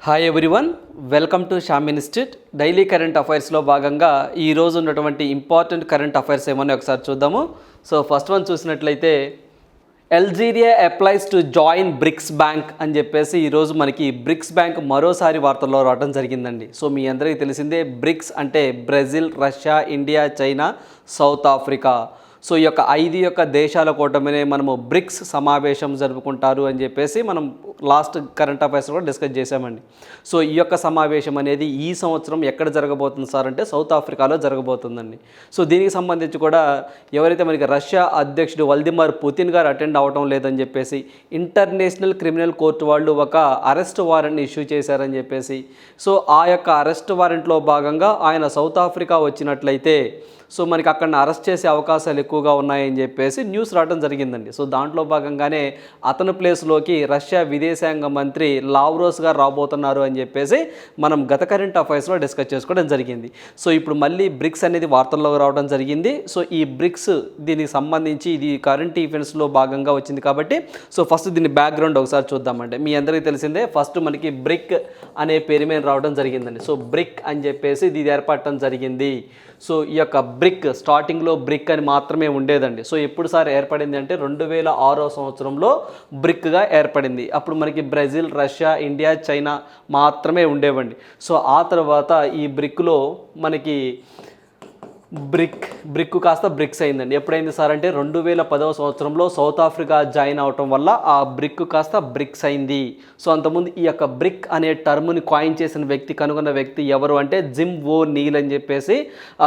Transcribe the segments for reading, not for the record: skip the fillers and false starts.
Hi everyone, welcome to Shyam institute. Daily current అఫైర్స్లో భాగంగా ఈరోజు ఉన్నటువంటి ఇంపార్టెంట్ కరెంట్ అఫైర్స్ ఏమని ఒకసారి చూద్దాము. సో ఫస్ట్ వన్ చూసినట్లయితే Algeria applies to join BRICS bank అని చెప్పేసి ఈరోజు మనకి బ్రిక్స్ బ్యాంక్ మరోసారి వార్తల్లో రావడం జరిగిందండి. సో మీ అందరికీ తెలిసిందే, బ్రిక్స్ అంటే Brazil, Russia, India, China, south Africa. So ఈ యొక్క 5 దేశాల కూటమినే మనము బ్రిక్స్ సమావేశం జరుపుకుంటారు అని చెప్పేసి మనం లాస్ట్ కరెంట్ అఫైర్స్ కూడా డిస్కస్ చేశామండి. సో ఈ యొక్క సమావేశం అనేది ఈ సంవత్సరం ఎక్కడ జరగబోతుంది సార్ అంటే సౌత్ ఆఫ్రికాలో జరగబోతుందండి. సో దీనికి సంబంధించి కూడా ఎవరైతే మనకి రష్యా అధ్యక్షుడు వ్లాదిమిర్ పుతిన్ గారు అటెండ్ అవ్వడం లేదని చెప్పేసి ఇంటర్నేషనల్ క్రిమినల్ కోర్టు వాళ్ళు ఒక అరెస్ట్ వారెంట్ని ఇష్యూ చేశారని చెప్పేసి, సో ఆ యొక్క అరెస్ట్ వారెంట్లో భాగంగా ఆయన సౌత్ ఆఫ్రికా వచ్చినట్లయితే సో మనకి అక్కడ అరెస్ట్ చేసే అవకాశాలు ఎక్కువగా ఉన్నాయని చెప్పేసి న్యూస్ రావడం జరిగిందండి. సో దాంట్లో భాగంగానే అతని ప్లేస్లోకి రష్యా విదేశాంగ మంత్రి లావ్రోస్ గారు రాబోతున్నారు అని చెప్పేసి మనం గత కరెంట్ అఫైర్స్లో డిస్కస్ చేసుకోవడం జరిగింది. సో ఇప్పుడు మళ్ళీ బ్రిక్స్ అనేది వార్తల్లో రావడం జరిగింది. సో ఈ బ్రిక్స్ దీనికి సంబంధించి ఇది కరెంట్ ఈవెంట్స్లో భాగంగా వచ్చింది కాబట్టి సో ఫస్ట్ దీని బ్యాక్గ్రౌండ్ ఒకసారి చూద్దామంటే మీ అందరికీ తెలిసిందే, ఫస్ట్ మనకి బ్రిక్ అనే పేరు మీద రావడం జరిగిందండి. సో బ్రిక్ అని చెప్పేసి ఇది ఏర్పడటం జరిగింది. సో ఈ యొక్క బ్రిక్ స్టార్టింగ్లో బ్రిక్ అని మాత్రమే ఉండేదండి. సో ఎప్పుడు సార్ ఏర్పడింది అంటే 2006 సంవత్సరంలో బ్రిక్గా ఏర్పడింది. అప్పుడు మనకి బ్రెజిల్, రష్యా, ఇండియా, చైనా మాత్రమే ఉండేవండి. సో ఆ తర్వాత ఈ బ్రిక్లో మనకి బ్రిక్ కాస్త బ్రిక్స్ అయిందండి. ఎప్పుడైంది సార్ అంటే 2010 సంవత్సరంలో సౌత్ ఆఫ్రికా జాయిన్ అవటం వల్ల ఆ బ్రిక్ కాస్త బ్రిక్స్ అయింది. సో అంతకుముందు ఈ యొక్క బ్రిక్ అనే టర్మ్ని కాయిన్ చేసిన వ్యక్తి, కనుగొన్న వ్యక్తి ఎవరు అంటే జిమ్ ఓ నీల్ అని చెప్పేసి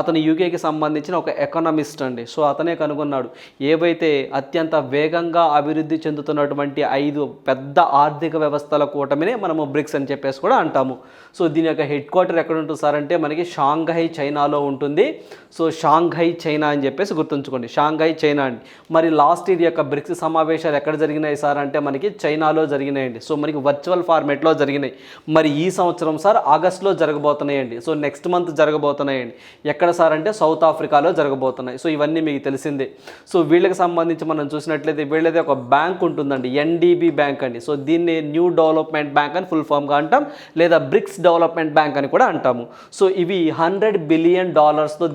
అతను యూకేకి సంబంధించిన ఒక ఎకనామిస్ట్ అండి. సో అతనే కనుగొన్నాడు ఏవైతే అత్యంత వేగంగా అభివృద్ధి చెందుతున్నటువంటి 5 పెద్ద ఆర్థిక వ్యవస్థల కూటమినే మనము బ్రిక్స్ అని చెప్పేసి కూడా అంటాము. సో దీని యొక్క హెడ్ క్వార్టర్ ఎక్కడ ఉంటుంది సార్ అంటే మనకి షాంఘై, చైనాలో ఉంటుంది. సో షాంఘై, చైనా అని చెప్పేసి గుర్తుంచుకోండి, షాంఘై, చైనా అండి. మరి లాస్ట్ ఇయర్ యొక్క బ్రిక్స్ సమావేశాలు ఎక్కడ జరిగినాయి సార్ అంటే మనకి చైనాలో జరిగినాయండి. సో మనకి వర్చువల్ ఫార్మేట్లో జరిగినాయి. మరి ఈ సంవత్సరం సార్ ఆగస్టులో జరగబోతున్నాయండి. సో నెక్స్ట్ మంత్ జరగబోతున్నాయండి. ఎక్కడ సార్ అంటే సౌత్ ఆఫ్రికాలో జరగబోతున్నాయి. సో ఇవన్నీ మీకు తెలిసిందే. సో వీళ్ళకి సంబంధించి మనం చూసినట్లయితే వీళ్ళది ఒక బ్యాంక్ ఉంటుందండి, ఎన్డీబీ బ్యాంక్ అండి. సో దీన్ని న్యూ డెవలప్మెంట్ బ్యాంక్ అని ఫుల్ ఫామ్గా అంటాం, లేదా బ్రిక్స్ డెవలప్మెంట్ బ్యాంక్ అని కూడా అంటాము. సో ఇవి $100 బిలియన్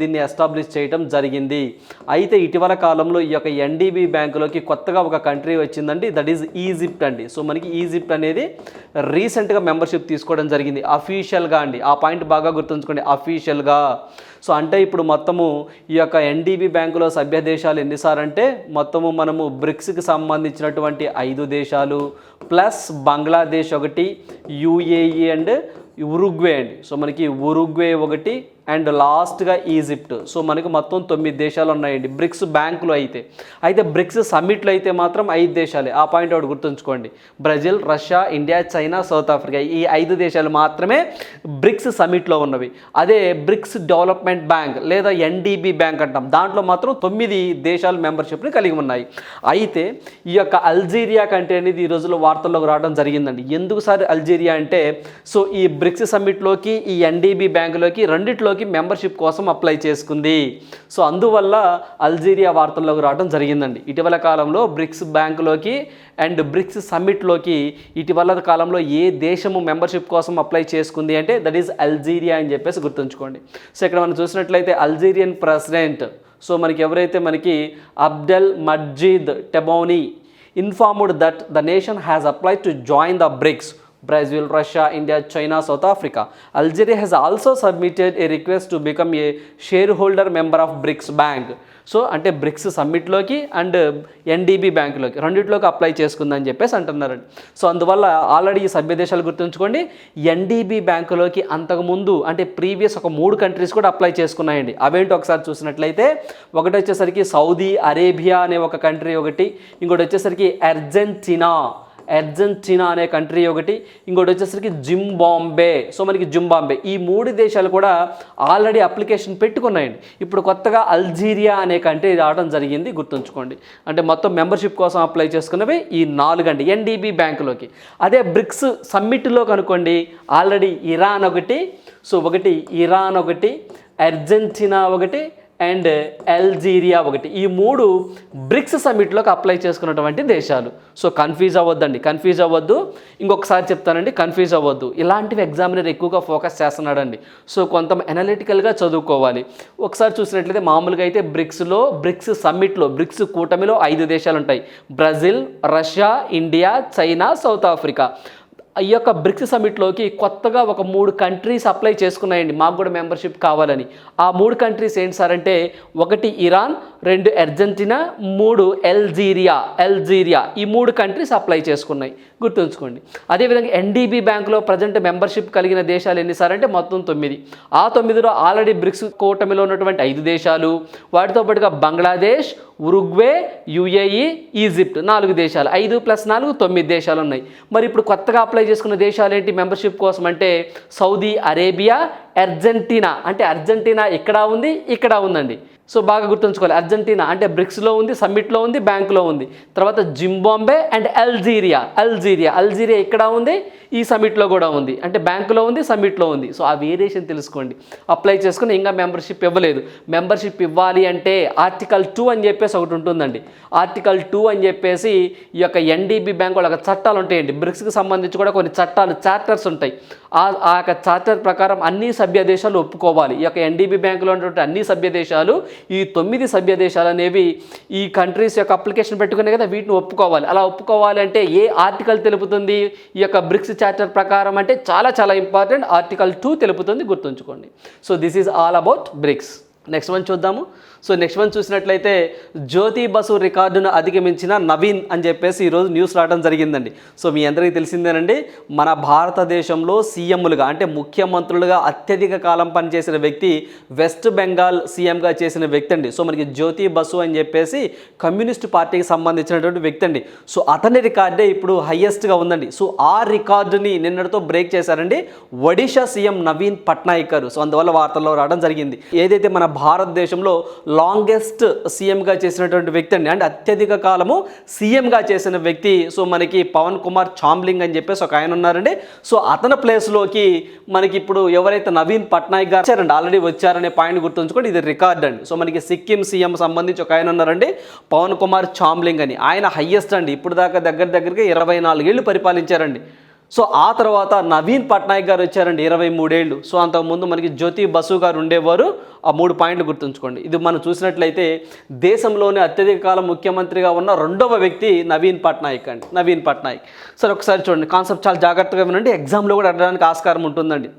దీన్ని ఎస్టాబ్లిష్ చేయడం జరిగింది. అయితే ఇటీవల కాలంలో ఈ యొక్క ఎన్డీబీ బ్యాంకులోకి కొత్తగా ఒక కంట్రీ వచ్చిందండి, దట్ ఈజ్ ఈజిప్ట్ అండి. సో మనకి ఈజిప్ట్ అనేది రీసెంట్గా మెంబర్షిప్ తీసుకోవడం జరిగింది అఫీషియల్గా అండి. ఆ పాయింట్ బాగా గుర్తుంచుకోండి, అఫీషియల్గా. సో అంటే ఇప్పుడు మొత్తము ఈ యొక్క ఎన్డీబీ బ్యాంకులో సభ్య దేశాలు ఎన్నిసార్లు అంటే మొత్తము మనము బ్రిక్స్కి సంబంధించినటువంటి 5 దేశాలు ప్లస్ బంగ్లాదేశ్ ఒకటి, యూఏఈ అండ్ ఉరుగ్వే అండి. సో మనకి ఉరుగ్వే ఒకటి అండ్ లాస్ట్గా ఈజిప్ట్. సో మనకు మొత్తం 9 దేశాలు ఉన్నాయండి బ్రిక్స్ బ్యాంకులో. అయితే బ్రిక్స్ సమ్మిట్లో అయితే మాత్రం 5 దేశాలే. ఆ పాయింట్ ఒకటి గుర్తుంచుకోండి, Brazil, Russia, India, China, south Africa, ఈ 5 దేశాలు మాత్రమే బ్రిక్స్ సమ్మిట్లో ఉన్నవి. అదే బ్రిక్స్ డెవలప్మెంట్ బ్యాంక్ లేదా ఎన్డీబీ బ్యాంక్ అంటాం, దాంట్లో మాత్రం 9 దేశాలు మెంబర్షిప్ని కలిగి ఉన్నాయి. అయితే ఈ యొక్క అల్జీరియా కంట్రీ అనేది ఈ రోజుల్లో వార్తల్లోకి రావడం జరిగిందండి. ఎందుకు సార్ అల్జీరియా అంటే సో ఈ బ్రిక్స్ సమ్మిట్లోకి ఈ ఎన్డీబీ బ్యాంకులోకి రెండిట్లోకి మెంబర్షిప్ కోసం అప్లై చేసుకుంది. సో అందువల్ల అల్జీరియా వార్తల్లోకి రావడం జరిగిందండి. ఇటీవల కాలంలో బ్రిక్స్ బ్యాంకులోకి అండ్ బ్రిక్స్ సమ్మిట్లోకి ఇటీవల కాలంలో ఏ దేశము మెంబర్షిప్ కోసం అప్లై చేసుకుంది అంటే దట్ ఈజ్ అల్జీరియా అని చెప్పేసి గుర్తుంచుకోండి. సో ఇక్కడ మనం చూసినట్లయితే అల్జీరియన్ ప్రెసిడెంట్ సో మనకి ఎవరైతే మనకి అబ్డెల్ మజీద్ టెబౌనీ informed that the nation has applied to join the BRICS. Brazil, Russia, India, China, South Africa. Algeria has also submitted a request to become a shareholder member of BRICS Bank. So అంటే bricks సమ్మిట్లోకి and NDB బ్యాంకులోకి రెండిట్లోకి apply చేసుకుందని చెప్పేసి అంటున్నారండి. So అందువల్ల already ఈ సభ్య దేశాలు గుర్తుంచుకోండి, ఎన్డీబీ బ్యాంకులోకి అంతకుముందు అంటే ప్రీవియస్ ఒక 3 కంట్రీస్ కూడా అప్లై చేసుకున్నాయండి. అవేంటి ఒకసారి చూసినట్లయితే ఒకటి వచ్చేసరికి సౌదీ అరేబియా అనే ఒక కంట్రీ ఒకటి, ఇంకోటి వచ్చేసరికి అర్జెంటీనా అనే కంట్రీ ఒకటి, ఇంకోటి వచ్చేసరికి జింబాబ్వే. సో మనకి జింబాబ్వే, ఈ 3 దేశాలు కూడా ఆల్రెడీ అప్లికేషన్ పెట్టుకున్నాయండి. ఇప్పుడు కొత్తగా అల్జీరియా అనే కంట్రీ రావడం జరిగింది, గుర్తుంచుకోండి. అంటే మొత్తం మెంబర్షిప్ కోసం అప్లై చేసుకున్నవి ఈ 4 అండి ఎన్డీబీ బ్యాంకులోకి. అదే బ్రిక్స్ సమ్మిట్లో కనుకోండి ఆల్రెడీ ఇరాన్ ఒకటి, సో ఒకటి ఇరాన్ ఒకటి, అర్జెంటీనా ఒకటి అండ్ అల్జీరియా ఒకటి. ఈ 3 బ్రిక్స్ సమ్మిట్లోకి అప్లై చేసుకున్నటువంటి దేశాలు. సో కన్ఫ్యూజ్ అవ్వద్దు. ఇంకొకసారి చెప్తానండి, కన్ఫ్యూజ్ అవ్వద్దు. ఇలాంటివి ఎగ్జామినర్ ఎక్కువగా ఫోకస్ చేస్తున్నాడండి. సో కొంత అనలిటికల్గా చదువుకోవాలి. ఒకసారి చూసినట్లయితే మామూలుగా అయితే బ్రిక్స్ సమ్మిట్లో, బ్రిక్స్ కూటమిలో 5 దేశాలు ఉంటాయి. Brazil, Russia, India, China, south Africa. ఈ యొక్క బ్రిక్స్ సమ్మిట్లోకి కొత్తగా ఒక 3 కంట్రీస్ అప్లై చేసుకున్నాయండి, మాకు కూడా మెంబర్షిప్ కావాలని. ఆ 3 కంట్రీస్ ఏంటి సార్ అంటే, 1 ఇరాన్, 2 అర్జెంటీనా, 3 అల్జీరియా. ఈ 3 కంట్రీస్ అప్లై చేసుకున్నాయి, గుర్తుంచుకోండి. అదేవిధంగా ఎన్డీబీ బ్యాంకులో ప్రజెంట్ మెంబర్షిప్ కలిగిన దేశాలు ఎన్ని సార్ అంటే మొత్తం 9. ఆ 9లో ఆల్రెడీ బ్రిక్స్ కూటమిలో ఉన్నటువంటి 5 దేశాలు, వాటితో పాటుగా బంగ్లాదేశ్, ఉరుగ్వే, యుఏఈ, ఈజిప్ట్ 4 దేశాలు. 5 + 4 9 దేశాలు ఉన్నాయి. మరి ఇప్పుడు కొత్తగా అప్లై చేసుకున్న దేశాలు ఏంటి మెంబర్షిప్ కోసం అంటే, సౌదీ అరేబియా, అర్జెంటీనా. అంటే అర్జెంటీనా ఇక్కడ ఉంది, ఇక్కడ ఉందండి. సో బాగా గుర్తుంచుకోవాలి, అర్జెంటీనా అంటే బ్రిక్స్లో ఉంది, సమ్మిట్లో ఉంది, బ్యాంకులో ఉంది. తర్వాత జింబాబ్వే అండ్ అల్జీరియా ఇక్కడ ఉంది, ఈ సమ్మిట్లో కూడా ఉంది. అంటే బ్యాంకులో ఉంది, సమ్మిట్లో ఉంది. సో ఆ వేరియేషన్ తెలుసుకోండి. అప్లై చేసుకుని ఇంకా మెంబర్షిప్ ఇవ్వలేదు. మెంబర్షిప్ ఇవ్వాలి అంటే ఆర్టికల్ 2 అని చెప్పేసి ఒకటి ఉంటుందండి. ఆర్టికల్ 2 అని చెప్పేసి ఈ యొక్క ఎన్డీబీ బ్యాంక్ వాళ్ళ చట్టాలు ఉంటాయండి. బ్రిక్స్కి సంబంధించి కూడా కొన్ని చట్టాలు, చార్టర్స్ ఉంటాయి. ఆ యొక్క చార్టర్ ప్రకారం అన్ని సభ్య దేశాలు ఒప్పుకోవాలి. ఈ యొక్క ఎన్డీబీ బ్యాంకులో ఉన్నటువంటి అన్ని సభ్య దేశాలు, ఈ 9 సభ్య దేశాలు అనేవి ఈ కంట్రీస్ యొక్క అప్లికేషన్ పెట్టుకునే కదా, వీటిని ఒప్పుకోవాలి. అలా ఒప్పుకోవాలి అంటే ఏ ఆర్టికల్ తెలుపుతుంది ఈ యొక్క బ్రిక్స్ చార్టర్ ప్రకారం అంటే చాలా ఇంపార్టెంట్, ఆర్టికల్ 2 తెలుపుతుంది, గుర్తుంచుకోండి. So this is all about BRICS. Next one చూద్దాము. సో నెక్స్ట్ వన్ చూసినట్లయితే, జ్యోతి బసు రికార్డును అధిగమించిన నవీన్ అని చెప్పేసి ఈరోజు న్యూస్ రావడం జరిగిందండి. సో మీ అందరికీ తెలిసిందేనండి, మన భారతదేశంలో సీఎంలుగా అంటే ముఖ్యమంత్రులుగా అత్యధిక కాలం పనిచేసిన వ్యక్తి, వెస్ట్ బెంగాల్ సీఎంగా చేసిన వ్యక్తి అండి. సో మనకి జ్యోతి బసు అని చెప్పేసి కమ్యూనిస్ట్ పార్టీకి సంబంధించినటువంటి వ్యక్తి అండి. సో అతని రికార్డే ఇప్పుడు హయ్యెస్ట్గా ఉందండి. సో ఆ రికార్డుని నిన్నటితో బ్రేక్ చేశారండి ఒడిషా సీఎం నవీన్ పట్నాయక్ గారు. సో అందువల్ల వార్తల్లో రావడం జరిగింది. ఏదైతే మన భారతదేశంలో లాంగెస్ట్ సీఎంగా చేసినటువంటి వ్యక్తి అండి, అంటే అత్యధిక కాలము సీఎంగా చేసిన వ్యక్తి. సో మనకి పవన్ కుమార్ చామ్లింగ్ అని చెప్పేసి ఒక ఆయన ఉన్నారండి. సో అతని ప్లేస్లోకి మనకి ఇప్పుడు ఎవరైతే నవీన్ పట్నాయక్ గారు వచ్చారండి, ఆల్రెడీ వచ్చారనే పాయింట్ గుర్తుంచుకోండి, ఇది రికార్డ్ అండి. సో మనకి సిక్కిం సీఎం సంబంధించి ఒక ఆయన ఉన్నారండి, పవన్ కుమార్ చామ్లింగ్ అని. ఆయన హయ్యెస్ట్ అండి, ఇప్పుడు దాకా దగ్గరగా 24 ఏళ్ళు పరిపాలించారండి. సో ఆ తర్వాత నవీన్ పట్నాయక్ గారు వచ్చారండి, 23 ఏళ్ళు. సో అంతకుముందు మనకి జ్యోతి బసు గారు ఉండేవారు. ఆ 3 పాయింట్లు గుర్తుంచుకోండి. ఇది మనం చూసినట్లయితే దేశంలోనే అత్యధిక కాలం ముఖ్యమంత్రిగా ఉన్న 2వ వ్యక్తి నవీన్ పట్నాయక్ అండి, నవీన్ పట్నాయక్. సరే ఒకసారి చూడండి, కాన్సెప్ట్ చాలా జాగ్రత్తగా వినండి, ఎగ్జామ్లో కూడా అడగడానికి ఆస్కారం ఉంటుందండి.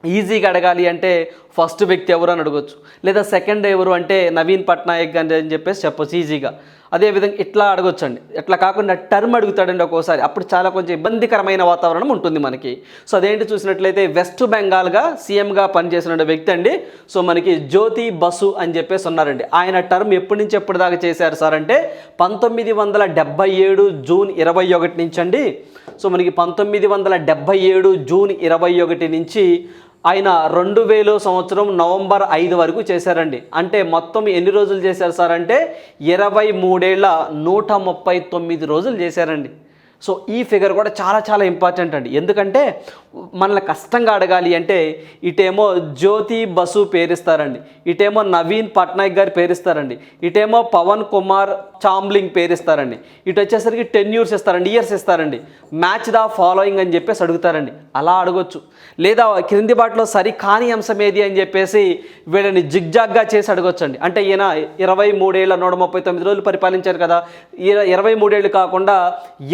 ఈజీగా అడగాలి అంటే ఫస్ట్ వ్యక్తి ఎవరు అని అడగొచ్చు, లేదా సెకండ్ ఎవరు అంటే నవీన్ పట్నాయక్ అని చెప్పేసి చెప్పొచ్చు ఈజీగా. అదేవిధంగా ఇట్లా అడగొచ్చండి. ఇట్లా కాకుండా టర్మ్ అడుగుతాడండి ఒక్కోసారి, అప్పుడు చాలా కొంచెం ఇబ్బందికరమైన వాతావరణం ఉంటుంది మనకి. సో అదేంటి చూసినట్లయితే వెస్ట్ బెంగాల్గా సీఎంగా పనిచేసిన వ్యక్తి అండి. సో మనకి జ్యోతి బసు అని చెప్పేసి ఉన్నారండి. ఆయన టర్మ్ ఎప్పటి నుంచి ఎప్పటి దాకా చేశారు సార్ అంటే 1977 జూన్ 21 నుంచి అండి. సో మనకి 1977 జూన్ 21 నుంచి ఆయన 2000 సంవత్సరం నవంబర్ 5 వరకు చేశారండి. అంటే మొత్తం ఎన్ని రోజులు చేశారు సార్ అంటే 23 ఏళ్ళ 139 రోజులు చేశారండి. సో ఈ ఫిగర్ కూడా చాలా ఇంపార్టెంట్ అండి. ఎందుకంటే మనల్ని కష్టంగా అడగాలి అంటే ఇటేమో జ్యోతి బసు పేరిస్తారండి, ఇటేమో నవీన్ పట్నాయక్ గారు పేరిస్తారండి, ఇటేమో పవన్ కుమార్ చామ్లింగ్ పేరిస్తారండి, ఇటు వచ్చేసరికి 10 years ఇస్తారండి, ఇయర్స్ ఇస్తారండి. మ్యాచ్ ద ఫాలోయింగ్ అని చెప్పేసి అడుగుతారండి. అలా అడగొచ్చు. లేదా క్రింది బాటలో సరి కాని అంశం ఏది అని చెప్పేసి వీళ్ళని జిగ్జాగ్గా చేసి అడగొచ్చండి. అంటే ఈయన 23 ఏళ్ళ 139 రోజులు పరిపాలించారు కదా, 23 ఏళ్ళు కాకుండా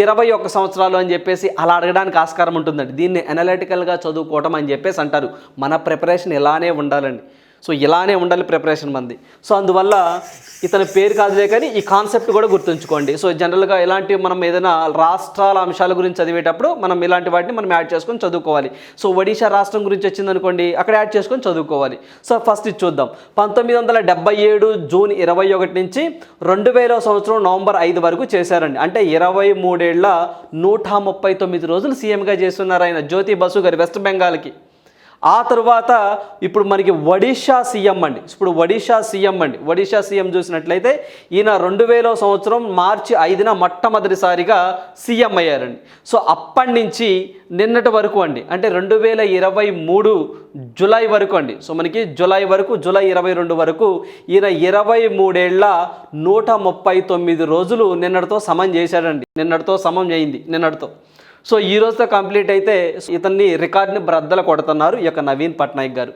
21 సంవత్సరాలు అని చెప్పేసి అలా అడగడానికి ఆస్కారం ఉంటుందండి. దీన్ని అనలిటికల్గా చదువుకోవటం అని చెప్పేసి అంటారు. మన ప్రిపరేషన్ ఇలానే ఉండాలండి. సో ఇలానే ఉండాలి ప్రిపరేషన్ మంది. సో అందువల్ల ఇతని పేరు కాదులే కానీ ఈ కాన్సెప్ట్ కూడా గుర్తుంచుకోండి. సో జనరల్గా ఇలాంటి మనం ఏదైనా రాష్ట్రాల అంశాల గురించి చదివేటప్పుడు మనం ఇలాంటి వాటిని మనం యాడ్ చేసుకొని చదువుకోవాలి. సో ఒడిషా రాష్ట్రం గురించి వచ్చిందనుకోండి, అక్కడ యాడ్ చేసుకొని చదువుకోవాలి. సో ఫస్ట్ ఇది చూద్దాం. 1977 జూన్ 21 నుంచి 2000 సంవత్సరం నవంబర్ 5 వరకు చేశారండి. అంటే 23 ఏళ్ళ 139 రోజులు సీఎంగా చేస్తున్నారు ఆయన జ్యోతి బసు గారు వెస్ట్ బెంగాల్కి. ఆ తర్వాత ఇప్పుడు మనకి ఒడిషా సీఎం అండి. ఇప్పుడు ఒడిషా సీఎం చూసినట్లయితే ఈయన 2000 సంవత్సరం మార్చి 5న మొట్టమొదటిసారిగా సీఎం అయ్యారండి. సో అప్పటి నుంచి నిన్నటి వరకు అండి, అంటే 2023 జూలై వరకు అండి. సో మనకి జూలై 22 వరకు ఈయన 23 ఏళ్ల 139 రోజులు నిన్నటితో సమం చేశాడండి. నిన్నటితో సమం అయింది నిన్నటితో. సో ఈ రోజుతో కంప్లీట్ అయితే ఇతన్ని రికార్డ్ని బ్రద్దలు కొడుతున్నారు ఈ యొక్క నవీన్ పట్నాయక్ గారు.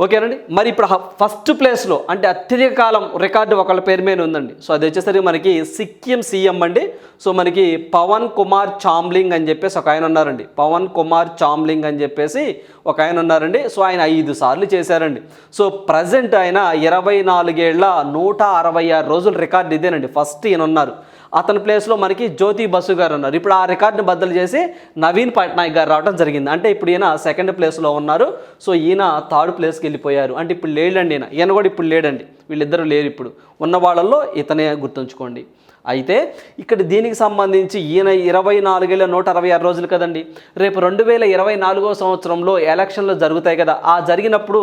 ఓకేనండి. మరి ఇప్పుడు ఫస్ట్ ప్లేస్లో అంటే అత్యధిక కాలం రికార్డు ఒకళ్ళ పేరు మీద ఉందండి. సో అది వచ్చేసరికి మనకి సిక్కిం సీఎం అండి. సో మనకి పవన్ కుమార్ చామ్లింగ్ అని చెప్పేసి ఒక ఆయన ఉన్నారండి. పవన్ కుమార్ చామ్లింగ్ అని చెప్పేసి ఒక ఆయన ఉన్నారండి. సో ఆయన 5 సార్లు చేశారండి. సో ప్రజెంట్ ఆయన 24 ఏళ్ల 166 రోజుల రికార్డు ఇదేనండి. ఫస్ట్ ఈయన ఉన్నారు. అతని ప్లేస్లో మనకి జ్యోతి బసు గారు ఉన్నారు. ఇప్పుడు ఆ రికార్డుని బద్దలు చేసి నవీన్ పట్నాయక్ గారు రావడం జరిగింది. అంటే ఇప్పుడు ఈయన సెకండ్ ప్లేస్లో ఉన్నారు. సో ఈయన థర్డ్ ప్లేస్కి వెళ్ళిపోయారు. అంటే ఇప్పుడు లేడండి ఈయన కూడా ఇప్పుడు లేడండి. వీళ్ళిద్దరూ లేరు. ఇప్పుడు ఉన్న వాళ్ళల్లో ఇతనే గుర్తుంచుకోండి. అయితే ఇక్కడ దీనికి సంబంధించి ఈయన 24 ఏళ్ళ 166 రోజులు కదండి. రేపు 2024 సంవత్సరంలో ఎలక్షన్లు జరుగుతాయి కదా. ఆ జరిగినప్పుడు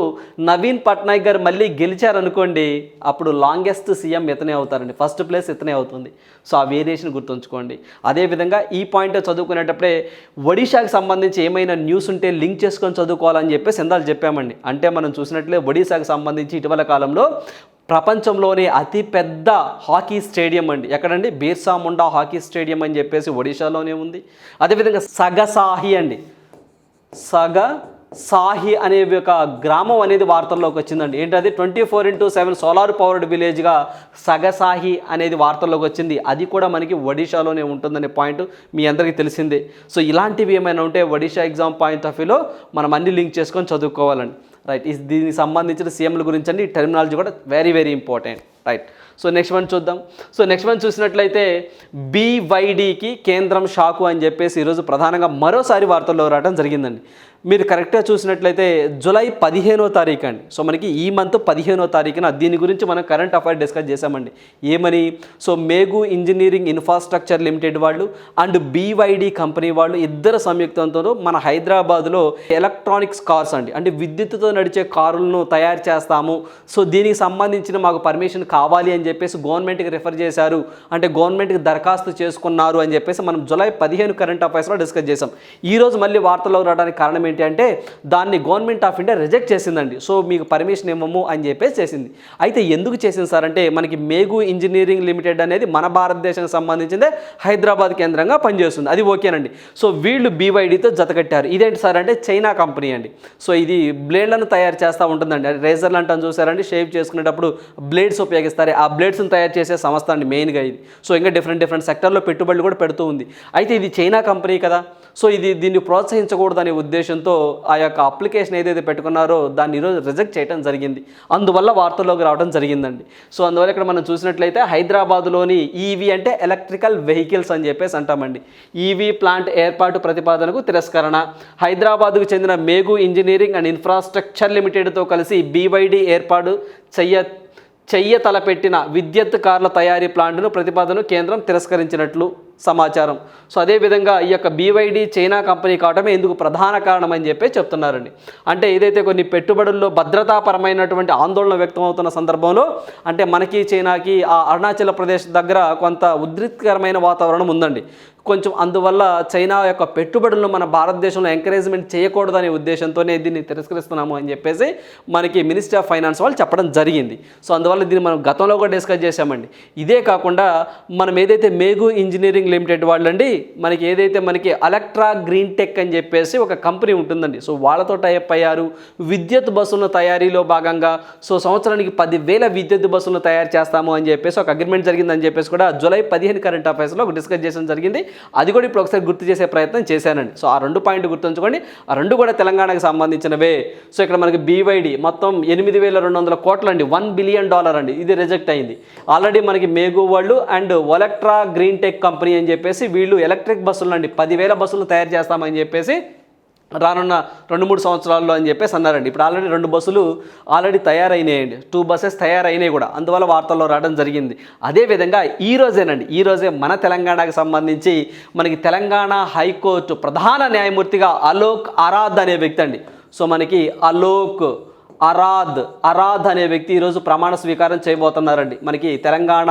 నవీన్ పట్నాయక్ గారు మళ్ళీ గెలిచారనుకోండి, అప్పుడు లాంగెస్ట్ సీఎం ఇతనే అవుతారండి. ఫస్ట్ ప్లేస్ ఇతనే అవుతుంది. సో ఆ వేరియేషన్ గుర్తుంచుకోండి. అదేవిధంగా ఈ పాయింట్ చదువుకునేటప్పుడే ఒడిషాకి సంబంధించి ఏమైనా న్యూస్ ఉంటే లింక్ చేసుకొని చదువుకోవాలని చెప్పేసి ఇందాక చెప్పామండి. అంటే మనం చూసినట్లే ఒడిషాకి సంబంధించి ఇటీవల కాలంలో ప్రపంచంలోనే అతిపెద్ద హాకీ స్టేడియం అండి. ఎక్కడండి? బిర్సా ముండా హాకీ స్టేడియం అని చెప్పేసి ఒడిషాలోనే ఉంది. అదేవిధంగా సగసాహి అండి. సగసాహి అనే ఒక గ్రామం అనేది వార్తల్లోకి వచ్చిందండి. ఏంటది? 24/7 సోలార్ పవర్డ్ విలేజ్గా సగసాహి అనేది వార్తల్లోకి వచ్చింది. అది కూడా మనకి ఒడిషాలోనే ఉంటుందనే పాయింట్ మీ అందరికీ తెలిసిందే. సో ఇలాంటివి ఏమైనా ఉంటే ఒడిషా ఎగ్జామ్ పాయింట్ ఆఫ్ వ్యూలో మనం అన్ని లింక్ చేసుకొని చదువుకోవాలండి. రైట్. దీనికి సంబంధించిన సీఎంల గురించి అండి టెర్మినాలజీ కూడా very very important. Right. So next one చూద్దాం. సో నెక్స్ట్ వన్ చూసినట్లయితే BYDకి కేంద్రం షాకు అని చెప్పేసి ఈరోజు ప్రధానంగా మరోసారి వార్తల్లో రావడం జరిగిందండి. మీరు కరెక్ట్గా చూసినట్లయితే జూలై 15వ తారీఖు అండి. సో మనకి ఈ మంత్ 15వ తారీఖున దీని గురించి మనం కరెంట్ అఫైర్ డిస్కస్ చేసామండి. ఏమని? So Meghu engineering infrastructure limited వాళ్ళు అండ్ BYD కంపెనీ వాళ్ళు ఇద్దరు సంయుక్తంతో మన హైదరాబాద్లో ఎలక్ట్రానిక్స్ కార్స్ అండి, అంటే విద్యుత్తుతో నడిచే కారులను తయారు చేస్తాము. సో దీనికి సంబంధించిన మాకు పర్మిషన్ కావాలి అని చెప్పేసి గవర్నమెంట్కి రిఫర్ చేశారు. అంటే గవర్నమెంట్కి దరఖాస్తు చేసుకున్నారు అని చెప్పేసి మనం జూలై 15 కరెంట్ అఫైర్స్లో డిస్కస్ చేసాం. ఈరోజు మళ్ళీ వార్తల్లో రావడానికి కారణం ఏంటి అంటే దాన్ని గవర్నమెంట్ ఆఫ్ ఇండియా రిజెక్ట్ చేసిందండి. సో మీకు పర్మిషన్ ఇవ్వము అని చెప్పేసి చేసింది. అయితే ఎందుకు చేసింది సార్ అంటే మనకి మేఘు ఇంజనీరింగ్ లిమిటెడ్ అనేది మన భారతదేశానికి సంబంధించిందే, హైదరాబాద్ కేంద్రంగా పనిచేస్తుంది. అది ఓకేనండి. సో వీళ్ళు BYDతో జతకట్టారు. ఇదేంటి సార్ అంటే చైనా కంపెనీ అండి. సో ఇది బ్లేడ్లను తయారు చేస్తూ ఉంటుందండి. రేజర్లు అంటాను చూసారండి, షేవ్ చేసుకునేటప్పుడు బ్లేడ్స్ ఉపయోగిస్తారు. ఆ బ్లేడ్స్ని తయారు చేసే సంస్థ అండి మెయిన్గా ఇది. సో ఇంకా డిఫరెంట్ సెక్టర్లో పెట్టుబడులు కూడా పెడుతూ ఉంది. అయితే ఇది చైనా కంపెనీ కదా. సో దీన్ని ప్రోత్సహించకూడదనే ఉద్దేశంతో ఆ యొక్క అప్లికేషన్ ఏదైతే పెట్టుకున్నారో దాన్ని ఈరోజు రిజెక్ట్ చేయడం జరిగింది. అందువల్ల వార్తల్లోకి రావడం జరిగిందండి. సో అందువల్ల ఇక్కడ మనం చూసినట్లయితే హైదరాబాద్లోని EV అంటే ఎలక్ట్రికల్ వెహికల్స్ అని చెప్పేసి అంటామండి. EV ప్లాంట్ ఏర్పాటు ప్రతిపాదనకు తిరస్కరణ. హైదరాబాద్కు చెందిన మేఘు ఇంజనీరింగ్ అండ్ ఇన్ఫ్రాస్ట్రక్చర్ లిమిటెడ్తో కలిసి BYD ఏర్పాటు తలపెట్టిన విద్యుత్ కార్ల తయారీ ప్లాంట్ను ప్రతిపాదనను కేంద్రం తిరస్కరించినట్లు సమాచారం. సో అదేవిధంగా ఈ యొక్క BYD చైనా కంపెనీ కావడమే ఇందుకు ప్రధాన కారణం అని చెప్పి చెప్తున్నారండి. అంటే ఏదైతే కొన్ని పెట్టుబడుల్లో భద్రతాపరమైనటువంటి ఆందోళన వ్యక్తమవుతున్న సందర్భంలో అంటే మనకి చైనాకి ఆ అరుణాచల్ ప్రదేశ్ దగ్గర కొంత ఉద్రిక్తకరమైన వాతావరణం ఉందండి కొంచెం. అందువల్ల చైనా యొక్క పెట్టుబడులను మన భారతదేశంలో ఎంకరేజ్మెంట్ చేయకూడదనే ఉద్దేశంతోనే దీన్ని తిరస్కరిస్తున్నాము అని చెప్పేసి మనకి మినిస్ట్రీ ఆఫ్ ఫైనాన్స్ వాళ్ళు చెప్పడం జరిగింది. సో అందువల్ల దీన్ని మనం గతంలో కూడా డిస్కస్ చేశామండి. ఇదే కాకుండా మనం ఏదైతే మేఘు ఇంజనీరింగ్ లిమిటెడ్ వాళ్ళండి మనకి అలెక్ట్రా గ్రీన్ టెక్ అని చెప్పేసి ఒక కంపెనీ ఉంటుందండి. సో వాళ్ళతో టైప్ అయ్యారు. విద్యుత్ బస్సుల తయారీలో భాగంగా సో సంవత్సరానికి 10,000 విద్యుత్ బస్సులను తయారు చేస్తాము అని చెప్పేసి ఒక అగ్రిమెంట్ జరిగిందని చెప్పేసి కూడా జూలై 15 కరెంట్ అఫైర్స్లో ఒక డిస్కస్ చేయడం జరిగింది. అది కూడా ఇప్పుడు ఒకసారి గుర్తు చేసే ప్రయత్నం చేశానండి. సో ఆ 2 పాయింట్ గుర్తుంచుకోండి. ఆ 2 కూడా తెలంగాణకు సంబంధించినవే. సో ఇక్కడ మనకి BYD మొత్తం 8,200 కోట్లు అండి, $1 బిలియన్ అండి. ఇది రిజెక్ట్ అయింది. ఆల్రెడీ మనకి మేఘు వాళ్ళు and Olectra green tech company అని చెప్పేసి వీళ్ళు ఎలక్ట్రిక్ బస్సులు అండి 10,000 బస్సులు తయారు చేస్తామని చెప్పేసి రానున్న 2-3 సంవత్సరాల్లో అని చెప్పేసి అన్నారండి. ఇప్పుడు ఆల్రెడీ 2 బస్సులు ఆల్రెడీ తయారైనాయండి, 2 బస్సెస్ తయారైనాయి కూడా. అందువల్ల వార్తల్లో రావడం జరిగింది. అదేవిధంగా ఈ రోజే మన తెలంగాణకు సంబంధించి మనకి తెలంగాణ హైకోర్టు ప్రధాన న్యాయమూర్తిగా అలోక్ ఆరాధ్ అనే వ్యక్తి అండి. సో మనకి అలోక్ అరాధ్ అనే వ్యక్తి ఈరోజు ప్రమాణ స్వీకారం చేయబోతున్నారండి మనకి తెలంగాణ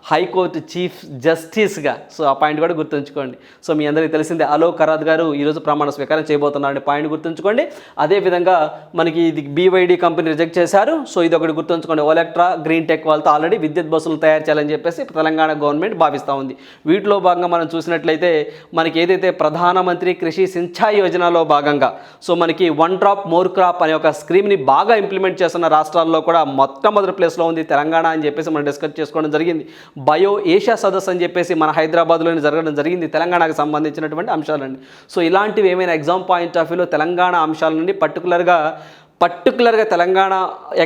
హైకోర్టు చీఫ్ జస్టిస్గా. సో ఆ పాయింట్ కూడా గుర్తుంచుకోండి. సో మీ అందరికీ తెలిసిందే అలోక్ అరాధ్ గారు ఈరోజు ప్రమాణ స్వీకారం చేయబోతున్నారండి, పాయింట్ గుర్తుంచుకోండి. అదేవిధంగా మనకి ఇది BYD కంపెనీ రిజెక్ట్ చేశారు. సో ఇది ఒకటి గుర్తుంచుకోండి. ఓలెక్ట్రా గ్రీన్ టెక్ వాళ్ళతో ఆల్రెడీ విద్యుత్ బస్సులు తయారు చేయాలని చెప్పేసి తెలంగాణ గవర్నమెంట్ భావిస్తూ ఉంది. వీటిలో భాగంగా మనం చూసినట్లయితే మనకి ఏదైతే ప్రధానమంత్రి కృషి సించాయి యోజనలో భాగంగా సో మనకి వన్ డ్రాప్ మోర్ క్రాప్ అనే ఒక స్కీమ్ని బాగా ఇంప్లిమెంట్ చేస్తున్న రాష్ట్రాల్లో కూడా మొట్టమొదటి ప్లేస్లో ఉంది తెలంగాణ అని చెప్పేసి మనం డిస్కస్ చేసుకోవడం జరిగింది. బయో ఏషియా సదస్సు అని చెప్పేసి మన హైదరాబాద్లోనే జరగడం జరిగింది తెలంగాణకు సంబంధించినటువంటి అంశాలండి. సో ఇలాంటివి ఏమైనా ఎగ్జామ్ పాయింట్ ఆఫ్ వ్యూలో తెలంగాణ అంశాల నుండి పర్టికులర్గా తెలంగాణ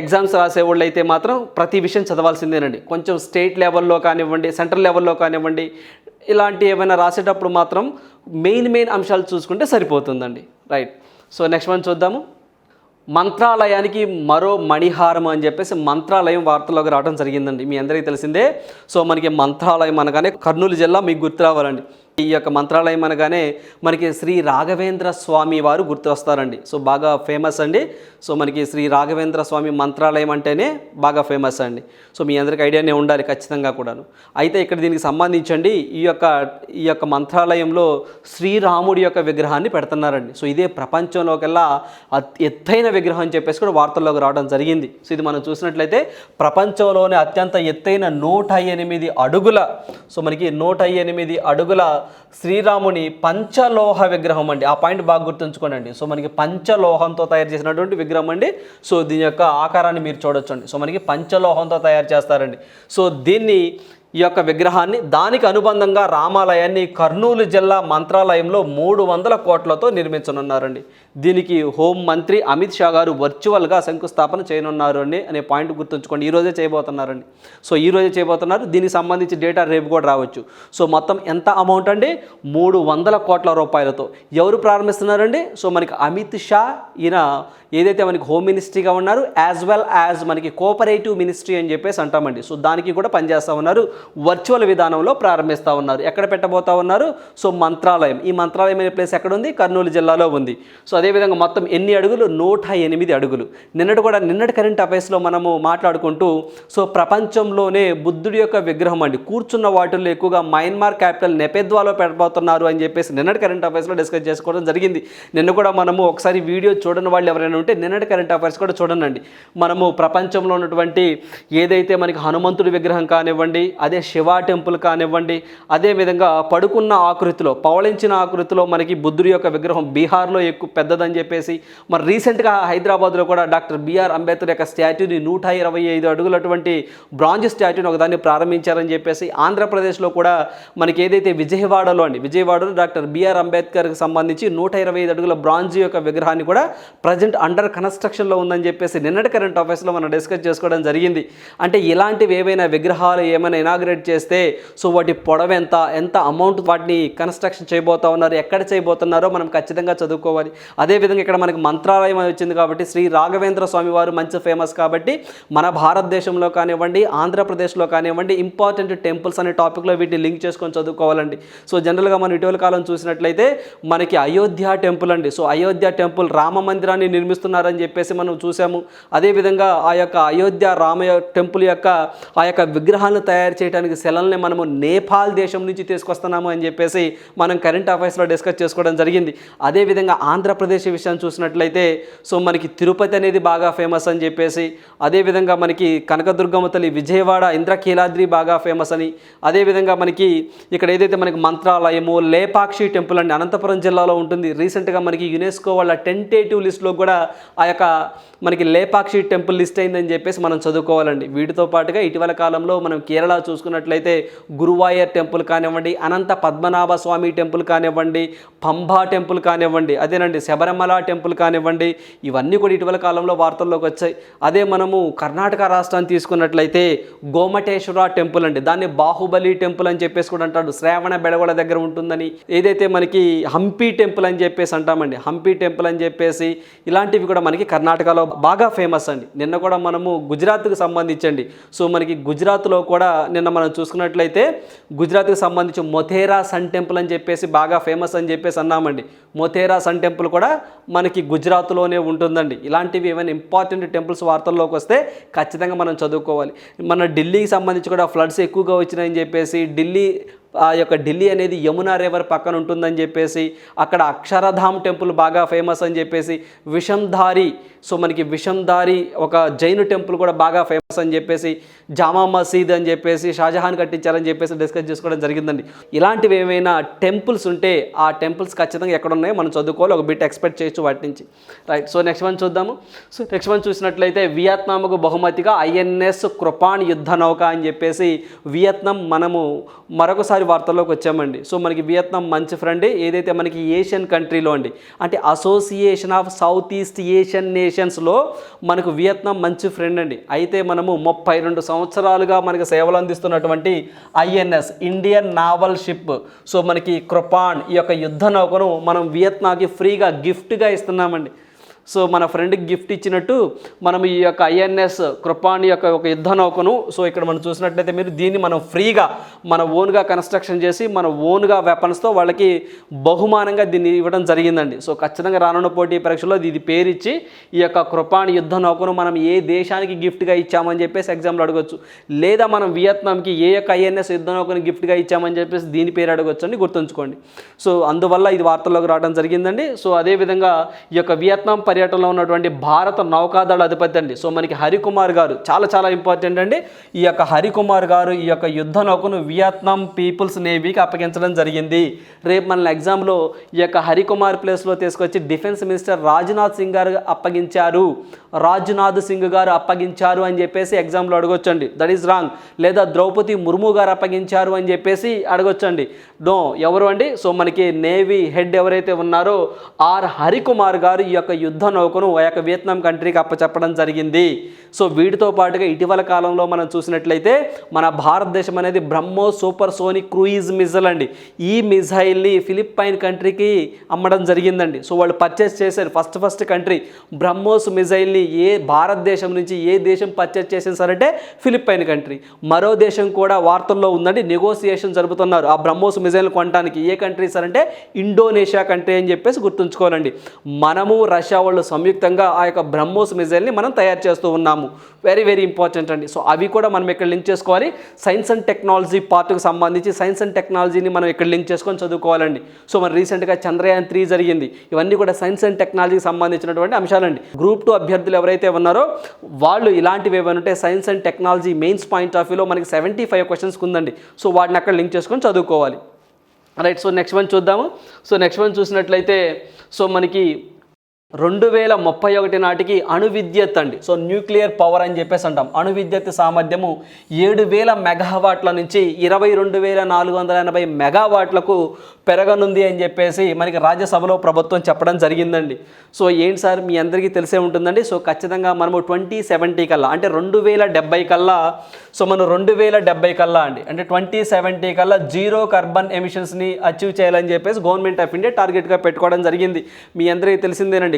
ఎగ్జామ్స్ రాసేవాళ్ళు అయితే మాత్రం ప్రతి విషయం చదవాల్సిందేనండి. కొంచెం స్టేట్ లెవెల్లో కానివ్వండి, సెంట్రల్ లెవెల్లో కానివ్వండి, ఇలాంటి ఏమైనా రాసేటప్పుడు మాత్రం మెయిన్ అంశాలు చూసుకుంటే సరిపోతుందండి. రైట్. సో నెక్స్ట్ వన్ చూద్దాము. మంత్రాలయానికి మరో మణిహారం అని చెప్పేసి మంత్రాలయం వార్తల్లోకి రావడం జరిగిందండి. మీ అందరికీ తెలిసిందే. సో మనకి మంత్రాలయం అనగానే కర్నూలు జిల్లా మీకు గుర్తు రావాలండి. ఈ యొక్క మంత్రాలయం అనగానే మనకి శ్రీ రాఘవేంద్ర స్వామి వారు గుర్తు వస్తారండి. సో బాగా ఫేమస్ అండి. సో మనకి శ్రీ రాఘవేంద్ర స్వామి మంత్రాలయం అంటేనే బాగా ఫేమస్ అండి. సో మీ అందరికి ఐడియానే ఉండాలి ఖచ్చితంగా కూడాను. అయితే ఇక్కడ దీనికి సంబంధించండి ఈ యొక్క మంత్రాలయంలో శ్రీరాముడి యొక్క విగ్రహాన్ని పెడుతున్నారండి. సో ఇదే ప్రపంచంలోకెల్లా ఎత్తైన విగ్రహం అని చెప్పేసి కూడా వార్తల్లోకి రావడం జరిగింది. సో ఇది మనం చూసినట్లయితే ప్రపంచంలోనే అత్యంత ఎత్తైన 108 అడుగుల సో మనకి 108 అడుగుల శ్రీరాముని పంచలోహ విగ్రహం అండి. ఆ పాయింట్ బాగా గుర్తుంచుకోండి. సో మనకి పంచలోహంతో తయారు చేసినటువంటి విగ్రహం అండి. సో దీని యొక్క ఆకారాన్ని మీరు చూడొచ్చండి. సో మనకి పంచలోహంతో తయారు చేస్తారండి. సో దీన్ని ఈ యొక్క విగ్రహాన్ని దానికి అనుబంధంగా రామాలయాన్ని కర్నూలు జిల్లా మంత్రాలయంలో 300 కోట్లతో నిర్మించనున్నారండి. దీనికి హోం మంత్రి అమిత్ షా గారు వర్చువల్గా శంకుస్థాపన చేయనున్నారు అండి అనే పాయింట్ గుర్తుంచుకోండి. ఈరోజే చేయబోతున్నారండి. సో ఈరోజే చేయబోతున్నారు. దీనికి సంబంధించి డేటా రేపు కూడా రావచ్చు. సో మొత్తం ఎంత అమౌంట్ అండి? 300 కోట్ల రూపాయలతో. ఎవరు ప్రారంభిస్తున్నారండి? సో మనకి అమిత్ షా ఈయన ఏదైతే మనకి హోమ్ మినిస్ట్రీగా ఉన్నారు యాజ్ వెల్ యాజ్ మనకి కోఆపరేటివ్ మినిస్ట్రీ అని చెప్పేసి అంటామండి. సో దానికి కూడా పనిచేస్తూ ఉన్నారు. వర్చువల్ విధానంలో ప్రారంభిస్తూ ఉన్నారు. ఎక్కడ పెట్టబోతా ఉన్నారు? సో మంత్రాలయం. ఈ మంత్రాలయం అనే ప్లేస్ ఎక్కడ ఉంది? కర్నూలు జిల్లాలో ఉంది. సో అదేవిధంగా మొత్తం ఎన్ని అడుగులు? 108 అడుగులు. నిన్నటి కరెంట్ అఫైర్స్లో మనము మాట్లాడుకుంటూ సో ప్రపంచంలోనే బుద్ధుడి యొక్క విగ్రహం అండి కూర్చున్న వాటిల్లో ఎక్కువగా మయన్మార్ క్యాపిటల్ నెపెద్వాలో పెట్టబోతున్నారు అని చెప్పేసి నిన్నటి కరెంట్ అఫైర్స్లో డిస్కస్ చేసుకోవడం జరిగింది. నిన్న కూడా మనము ఒకసారి వీడియో చూడని వాళ్ళు ఎవరైనా ఉంటే నిన్నటి కరెంట్ అఫైర్స్ కూడా చూడండి. మనము ప్రపంచంలో ఉన్నటువంటి ఏదైతే మనకి హనుమంతుడి విగ్రహం కానివ్వండి, అదే శివ టెంపుల్ కానివ్వండి, అదేవిధంగా పడుకున్న ఆకృతిలో పవళించిన ఆకృతిలో మనకి బుద్ధుడి యొక్క విగ్రహం బీహార్లో ఎక్కువ పెద్దదని చెప్పేసి మరి రీసెంట్గా హైదరాబాద్లో కూడా డాక్టర్ బిఆర్ అంబేద్కర్ యొక్క స్టాట్యూని 125 అడుగులటువంటి బ్రాంజ్ స్టాట్యూని ఒకదాన్ని ప్రారంభించారని చెప్పేసి ఆంధ్రప్రదేశ్లో కూడా మనకి ఏదైతే విజయవాడలో డాక్టర్ బిఆర్ అంబేద్కర్కి సంబంధించి 125 అడుగుల బ్రాంజ్ యొక్క విగ్రహాన్ని కూడా ప్రజెంట్ అండర్ కన్స్ట్రక్షన్లో ఉందని చెప్పేసి నిన్నటి కరెంట్ అఫైర్స్లో మనం డిస్కస్ చేసుకోవడం జరిగింది. అంటే ఇలాంటివి ఏవైనా విగ్రహాలు ఏమైనా ఇనాగ్రేట్ చేస్తే సో వాటి పొడవు ఎంత అమౌంట్ వాటిని కన్స్ట్రక్షన్ చేయబోతా ఉన్నారు, ఎక్కడ చేయబోతున్నారో మనం ఖచ్చితంగా చదువుకోవాలి. అదేవిధంగా ఇక్కడ మనకి మంత్రాలయం వచ్చింది కాబట్టి శ్రీ రాఘవేంద్ర స్వామి వారు మంచి ఫేమస్ కాబట్టి మన భారతదేశంలో కానివ్వండి, ఆంధ్రప్రదేశ్లో కానివ్వండి ఇంపార్టెంట్ టెంపుల్స్ అనే టాపిక్లో వీటిని లింక్ చేసుకొని చదువుకోవాలండి. సో జనరల్గా మనం ఇటీవల కాలం చూసినట్లయితే మనకి అయోధ్య టెంపుల్ అండి. సో అయోధ్య టెంపుల్ రామ మందిరాన్ని నిర్మిస్తున్నారని చెప్పేసి మనం చూసాము. అదేవిధంగా ఆ యొక్క అయోధ్య రామయ్య టెంపుల్ యొక్క ఆ యొక్క విగ్రహాలను తయారు చేయడానికి సెలల్ని మనము నేపాల్ దేశం నుంచి తీసుకొస్తున్నాము అని చెప్పేసి మనం కరెంట్ అఫైర్స్లో డిస్కస్ చేసుకోవడం జరిగింది. అదేవిధంగా ఆంధ్రప్రదేశ్ విషయాన్ని చూసినట్లయితే సో మనకి తిరుపతి అనేది బాగా ఫేమస్ అని చెప్పేసి, అదేవిధంగా మనకి కనకదుర్గమ్మ తల్లి విజయవాడ ఇంద్రకీలాద్రి బాగా ఫేమస్ అని, అదేవిధంగా మనకి ఇక్కడ ఏదైతే మనకి మంత్రాలయము లేపాక్షి టెంపుల్ అండి అనంతపురం జిల్లాలో ఉంటుంది. రీసెంట్గా మనకి యునెస్కో వాళ్ళ టెంటేటివ్ లిస్ట్లో కూడా ఆ యొక్క మనకి లేపాక్షి టెంపుల్ లిస్ట్ అయిందని చెప్పేసి మనం చదువుకోవాలండి. వీటితో పాటుగా ఇటీవల కాలంలో మనం కేరళ చూసుకున్నట్లయితే గురువాయూర్ టెంపుల్ కానివ్వండి, అనంత పద్మనాభ స్వామి టెంపుల్ కానివ్వండి, పంబా టెంపుల్ కానివ్వండి, అదేనండి శబరిమల టెంపుల్ కానివ్వండి, ఇవన్నీ కూడా ఇటీవల కాలంలో వార్తల్లోకి వచ్చాయి. అదే మనము కర్ణాటక రాష్ట్రాన్ని తీసుకున్నట్లయితే గోమటేశ్వర టెంపుల్ అండి, దాన్ని బాహుబలి టెంపుల్ అని చెప్పేసి కూడా అంటాడు. శ్రావణ బెళగొళ దగ్గర ఉంటుందని. ఏదైతే మనకి హంపి టెంపుల్ అని చెప్పేసి అంటామండి, హంపి టెంపుల్ అని చెప్పేసి ఇలాంటివి కూడా మనకి కర్ణాటకలో బాగా ఫేమస్ అండి. నిన్న కూడా మనము గుజరాత్కి సంబంధించండి. సో మనకి గుజరాత్లో కూడా నిన్న మనం చూసుకున్నట్లయితే గుజరాత్కి సంబంధించి మొథేరా సన్ టెంపుల్ అని చెప్పేసి బాగా ఫేమస్ అని చెప్పేసి అన్నామండి. మొథేరా సన్ టెంపుల్ కూడా మనకి గుజరాత్లోనే ఉంటుందండి. ఇలాంటివి ఏమైనా ఇంపార్టెంట్ టెంపుల్స్ వార్తల్లోకి వస్తే ఖచ్చితంగా మనం చదువుకోవాలి. మన ఢిల్లీకి సంబంధించి కూడా ఫ్లడ్స్ ఎక్కువగా వచ్చినాయని చెప్పేసి ఢిల్లీ అనేది యమునా రివర్ పక్కన ఉంటుందని చెప్పేసి, అక్కడ అక్షరధామ్ టెంపుల్ బాగా ఫేమస్ అని చెప్పేసి, విషంధారి ఒక జైను టెంపుల్ కూడా బాగా ఫేమస్ అని చెప్పేసి, జామా మసీద్ అని చెప్పేసి షాజహాన్ కట్టించారని చెప్పేసి డిస్కస్ చేసుకోవడం జరిగిందండి. ఇలాంటివి ఏమైనా టెంపుల్స్ ఉంటే ఆ టెంపుల్స్ ఖచ్చితంగా ఎక్కడ ఉన్నాయో మనం చదువుకోవాలి, ఒక బిట్ ఎక్స్పెక్ట్ చేయొచ్చు వాటి నుంచి. రైట్. సో నెక్స్ట్ వన్ చూద్దాము. సో నెక్స్ట్ వన్ చూసినట్లయితే వియత్నాంకు బహుమతిగా INS కృపాన్ యుద్ధ నౌక అని చెప్పేసి వియత్నాం మనము మరొకసారి వార్తల్లోకి వచ్చామండి. సో మనకి వియత్నాం మంచి ఫ్రెండ్, ఏదైతే మనకి ఏషియన్ కంట్రీలో అండి, అంటే association of south east Asian నేషన్స్లో మనకు వియత్నాం మంచి ఫ్రెండ్ అండి. అయితే మనము 32 సంవత్సరాలుగా మనకి సేవలు అందిస్తున్నటువంటి INS Indian naval ship, so మనకి కృపాన్ ఈ యొక్క యుద్ధ నౌకను మనం వియత్నాంకి ఫ్రీగా గిఫ్ట్గా ఇస్తున్నామండి. సో మన ఫ్రెండ్కి గిఫ్ట్ ఇచ్చినట్టు మనం ఈ యొక్క INS కృపాన్ యొక్క ఒక యుద్ధ నౌకను, సో ఇక్కడ మనం చూసినట్లయితే మీరు దీన్ని మనం ఫ్రీగా మన ఓన్గా కన్స్ట్రక్షన్ చేసి మన ఓన్గా వెపన్స్తో వాళ్ళకి బహుమానంగా దీన్ని ఇవ్వడం జరిగిందండి. సో ఖచ్చితంగా రానున్న పోటీ పరీక్షలో ఇది పేరు ఇచ్చి ఈ యొక్క కృపాన్ యుద్ధ నౌకను మనం ఏ దేశానికి గిఫ్ట్గా ఇచ్చామని చెప్పేసి ఎగ్జామ్లో అడగొచ్చు, లేదా మనం వియత్నాంకి ఏ యొక్క INS యుద్ధ నౌకను గిఫ్ట్గా ఇచ్చామని చెప్పేసి దీని పేరు అడగొచ్చు అని గుర్తుంచుకోండి. సో అందువల్ల ఇది వార్తల్లోకి రావడం జరిగిందండి. సో అదేవిధంగా ఈ యొక్క వియత్నాం పర్యటనలో ఉన్నటువంటి భారత నౌకాదళ అధిపతి అండి, సో మనకి హరికుమార్ గారు చాలా ఇంపార్టెంట్ అండి. ఈ యొక్క హరికుమార్ గారు ఈ యొక్క యుద్ధ నౌకను వియత్నాం పీపుల్స్ నేవీకి అప్పగించడం జరిగింది. రేపు మన ఎగ్జామ్లో ఈ యొక్క హరికుమార్ ప్లేస్లో తీసుకొచ్చి డిఫెన్స్ మినిస్టర్ రాజ్నాథ్ సింగ్ గారు అప్పగించారు అని చెప్పేసి ఎగ్జామ్లో అడగొచ్చండి. That is wrong. లేదా ద్రౌపది ముర్ము గారు అప్పగించారు అని చెప్పేసి అడగొచ్చండి. నో, ఎవరు అండి? సో మనకి నేవీ హెడ్ ఎవరైతే ఉన్నారో హరికుమార్ గారు ఈ యొక్క యుద్ధ నౌకను ఆ యొక్క వియత్నాం కంట్రీకి అప్పచెప్పడం జరిగింది. సో వీటితో పాటుగా ఇటీవల కాలంలో మనం చూసినట్లయితే మన భారతదేశం అనేది BrahMos super sonic cruise missile అండి, ఈ మిజైల్ని ఫిలిప్పైన్ కంట్రీకి అమ్మడం జరిగిందండి. సో వాళ్ళు పర్చేస్ చేశారు. ఫస్ట్ కంట్రీ బ్రహ్మోస్ మిజైల్ని భారతదేశం నుంచి ఏ దేశం పర్చేస్ చేసింది సార్ అంటే ఫిలిప్పైన్ కంట్రీ. మరో దేశం కూడా వార్తల్లో ఉందండి, నెగోసియేషన్ జరుపుతున్నారు ఆ బ్రహ్మోస్ మిజైల్ కొనడానికి. ఏ కంట్రీ సార్ అంటే ఇండోనేషియా కంట్రీ అని చెప్పేసి గుర్తుంచుకోవాలండి. మనము రష్యా వాళ్ళు సంయుక్తంగా ఆ యొక్క బ్రహ్మోస్ మిజైల్ని మనం తయారు చేస్తూ ఉన్నాము. వెరీ ఇంపార్టెంట్ అండి. సో అవి కూడా మనం ఇక్కడ లింక్ చేసుకోవాలి. సైన్స్ అండ్ టెక్నాలజీ పార్ట్కి సంబంధించి సైన్స్ అండ్ టెక్నాలజీని మనం ఇక్కడ లింక్ చేసుకొని చదువుకోవాలండి. సో మన రీసెంట్గా చంద్రయాన్ 3 జరిగింది. ఇవన్నీ కూడా సైన్స్ అండ్ టెక్నాలజీకి సంబంధించినటువంటి అంశాలండి. గ్రూప్ 2 అభ్యర్థులు ఎవరైతే ఉన్నారో వాళ్ళు ఇలాంటివి ఏమైనా ఉంటే science and technology mains point of వ్యూలో మనకి 75 క్వశ్చన్స్ ఉందండి. సో వాటిని అక్కడ లింక్ చేసుకొని చదువుకోవాలి. రైట్. సో నెక్స్ట్ వన్ చూద్దాము. సో నెక్స్ట్ వన్ చూసినట్లయితే సో మనకి 2031 నాటికి అణు విద్యుత్ అండి, సో న్యూక్లియర్ పవర్ అని చెప్పేసి అంటాం. అణు విద్యుత్ సామర్థ్యము 7000 మెగావాట్ల నుంచి 22,480 మెగావాట్లకు పెరగనుంది అని చెప్పేసి మనకి రాజ్యసభలో ప్రభుత్వం చెప్పడం జరిగిందండి. సో ఏంటి సార్, మీ అందరికీ తెలిసే ఉంటుందండి. సో ఖచ్చితంగా మనము 2070 కల్లా అంటే 2070 కల్లా, సో మనం 2070 కల్లా అండి అంటే 2070 కల్లా జీరో కార్బన్ ఎమిషన్స్ని అచీవ్ చేయాలని చెప్పేసి గవర్నమెంట్ ఆఫ్ ఇండియా టార్గెట్గా పెట్టుకోవడం జరిగింది. మీ అందరికీ తెలిసిందేనండి,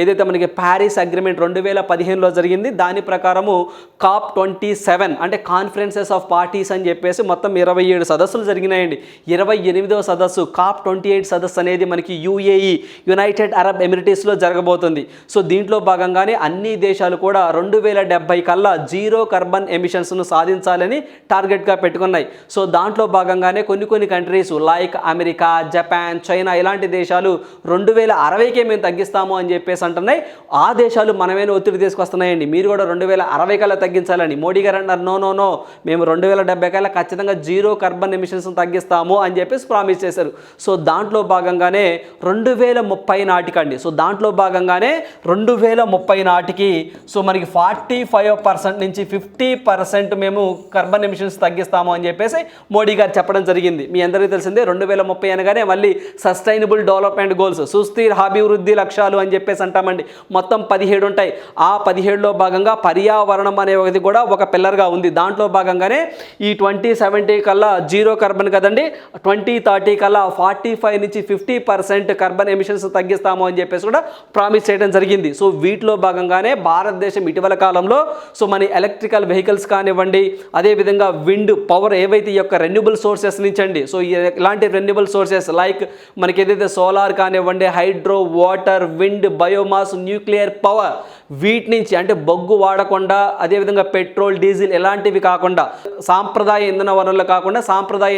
ఏదైతే మనకి ప్యారిస్ అగ్రిమెంట్ 2015లో జరిగింది, దాని ప్రకారము COP27 అంటే కాన్ఫరెన్సెస్ ఆఫ్ పార్టీస్ అని చెప్పేసి మొత్తం 27 సదస్సులు జరిగినాయండి. 28వ సదస్సు COP28 సదస్సు అనేది మనకి UAE యునైటెడ్ అరబ్ ఎమిరేట్స్లో జరగబోతుంది. సో దీంట్లో భాగంగానే అన్ని దేశాలు కూడా 2070 కల్లా జీరో కార్బన్ ఎమిషన్స్ను సాధించాలని టార్గెట్గా పెట్టుకున్నాయి. సో దాంట్లో భాగంగానే కొన్ని countries like America, Japan, China ఇలాంటి దేశాలు 2060కే మేము తగ్గిస్తాము అని చెప్పేసి అంటున్నాయి. ఆ దేశాలు మనమేనా ఒత్తిడి తీసుకొస్తున్నాయండి, మీరు కూడా 2060 కల్లా తగ్గించాలని. మోడీ గారు అంటారు నో మేము 2070 కల్లా ఖచ్చితంగా జీరో కార్బన్ ఎమిషన్స్ తగ్గిస్తాము అని చెప్పేసి ప్రామిస్ చేశారు. సో దాంట్లో భాగంగానే 2030 నాటికండి, సో దాంట్లో భాగంగానే 2030 నాటికి సో మనకి 45% నుంచి 50% మేము కార్బన్ ఎమిషన్స్ తగ్గిస్తాము అని చెప్పేసి మోడీ గారు చెప్పడం జరిగింది. మీ అందరికీ తెలిసిందే 2030 అనగానే మళ్ళీ సస్టైనబుల్ డెవలప్మెంట్ గోల్స్, సుస్థిర అభివృద్ధి లక్ష్యాలు అని అని చెప్పేసి అంటామండి. మొత్తం 17 ఉంటాయి. ఆ 17లో భాగంగా పర్యావరణం అనేది కూడా ఒక పిల్లర్గా ఉంది. దాంట్లో భాగంగానే ఈ 2070 కల్లా జీరో కార్బన్ కదండి, 2030 కల్లా 45 నుంచి 50% కార్బన్ ఎమిషన్స్ తగ్గిస్తాము అని చెప్పేసి కూడా ప్రామిస్ చేయడం జరిగింది. సో వీటిలో భాగంగానే భారతదేశం ఇటీవల కాలంలో సో మన ఎలక్ట్రికల్ వెహికల్స్ కానివ్వండి, అదేవిధంగా విండ్ పవర్ ఏవైతే ఈ యొక్క రెన్యూబుల్ సోర్సెస్ నుంచి అండి, సో ఇలాంటి రెన్యూబుల్ సోర్సెస్ లైక్ మనకి ఏదైతే సోలార్ కానివ్వండి, hydro, water, wind, biomass, nuclear power, వీటి నుంచి అంటే బొగ్గు వాడకుండా, అదేవిధంగా పెట్రోల్, డీజిల్ ఇలాంటివి కాకుండా సాంప్రదాయ ఇంధన వనరులు కాకుండా సాంప్రదాయ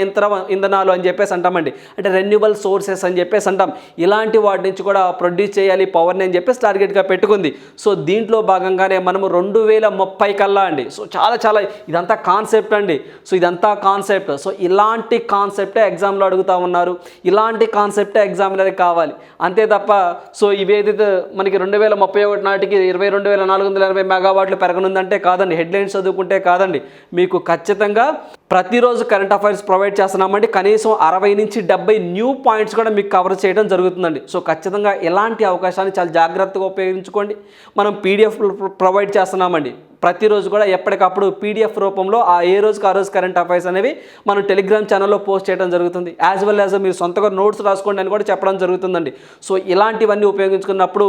ఇంధనాలు అని చెప్పేసి అంటామండి, అంటే రెన్యూబుల్ సోర్సెస్ అని చెప్పేసి అంటాం. ఇలాంటి వాటి నుంచి కూడా ప్రొడ్యూస్ చేయాలి పవర్ని అని చెప్పేసి టార్గెట్గా పెట్టుకుంది. సో దీంట్లో భాగంగానే మనము 2030 కల్లా అండి, సో చాలా ఇదంతా కాన్సెప్ట్ అండి. సో ఇదంతా కాన్సెప్ట్. సో ఇలాంటి కాన్సెప్టే ఎగ్జామ్లో అడుగుతూ ఉన్నారు, ఇలాంటి కాన్సెప్టే ఎగ్జామినర్కి కావాలి అంతే తప్ప సో ఇవేదైతే మనకి 2031 నాటికి 22,480 మెగావాట్లు పెరగనుందంటే కాదండి, హెడ్లైన్స్ చదువుకుంటే కాదండి. మీకు ఖచ్చితంగా ప్రతిరోజు కరెంట్ అఫైర్స్ ప్రొవైడ్ చేస్తున్నామండి. కనీసం 60 నుంచి 70 న్యూ పాయింట్స్ కూడా మీకు కవర్ చేయడం జరుగుతుందండి. సో ఖచ్చితంగా ఇలాంటి అవకాశాన్ని చాలా జాగ్రత్తగా ఉపయోగించుకోండి. మనం పీడిఎఫ్ ప్రొవైడ్ చేస్తున్నామండి. ప్రతిరోజు కూడా ఎప్పటికప్పుడు పీడిఎఫ్ రూపంలో ఏ రోజుకి ఆ రోజు కరెంట్ అఫైర్స్ అనేవి మనం టెలిగ్రామ్ ఛానల్లో పోస్ట్ చేయడం జరుగుతుంది. యాజ్ వెల్ యాజ్ మీరు సొంతగా నోట్స్ రాసుకోండి అని కూడా చెప్పడం జరుగుతుందండి. సో ఇలాంటివన్నీ ఉపయోగించుకున్నప్పుడు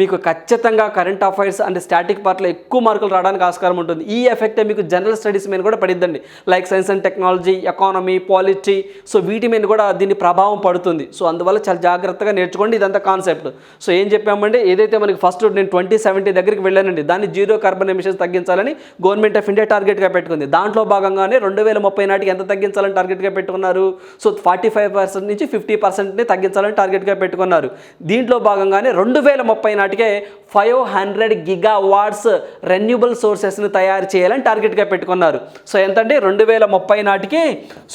మీకు ఖచ్చితంగా కరెంట్ అఫైర్స్ అండ్ స్టాటిక్ పార్ట్లో ఎక్కువ మార్కులు రావడానికి ఆస్కారం ఉంటుంది. ఈ ఎఫెక్టే మీకు జనరల్ స్టడీస్ మీద కూడా పడిద్దండి, like science and technology, economy, polity. So వీటి మీద కూడా దీని ప్రభావం పడుతుంది. సో అందువల్ల చాలా జాగ్రత్తగా నేర్చుకోండి. ఇదంతా కాన్సెప్ట్. సో ఏం చెప్పామంటే ఏదైతే మనకి ఫస్ట్ నేను 2070 దగ్గరికి వెళ్ళానండి, దాన్ని జీరో కార్బన్ ఎమిషన్స్ తగ్గించాలని గవర్నమెంట్ ఆఫ్ ఇండియా టార్గెట్గా పెట్టుకుంది. దాంట్లో భాగంగానే 2030 నాటికి ఎంత తగ్గించాలని టార్గెట్గా పెట్టుకున్నారు? సో 45% నుంచి 50%ని తగ్గించాలని టార్గెట్గా పెట్టుకున్నారు. దీంట్లో భాగంగానే 2030 నాటికే 500 గిగావాట్స్ రెన్యూబుల్ సోర్సెస్ని తయారు చేయాలని టార్గెట్గా పెట్టుకున్నారు. సో ఎంతంటే 2030 నాటికి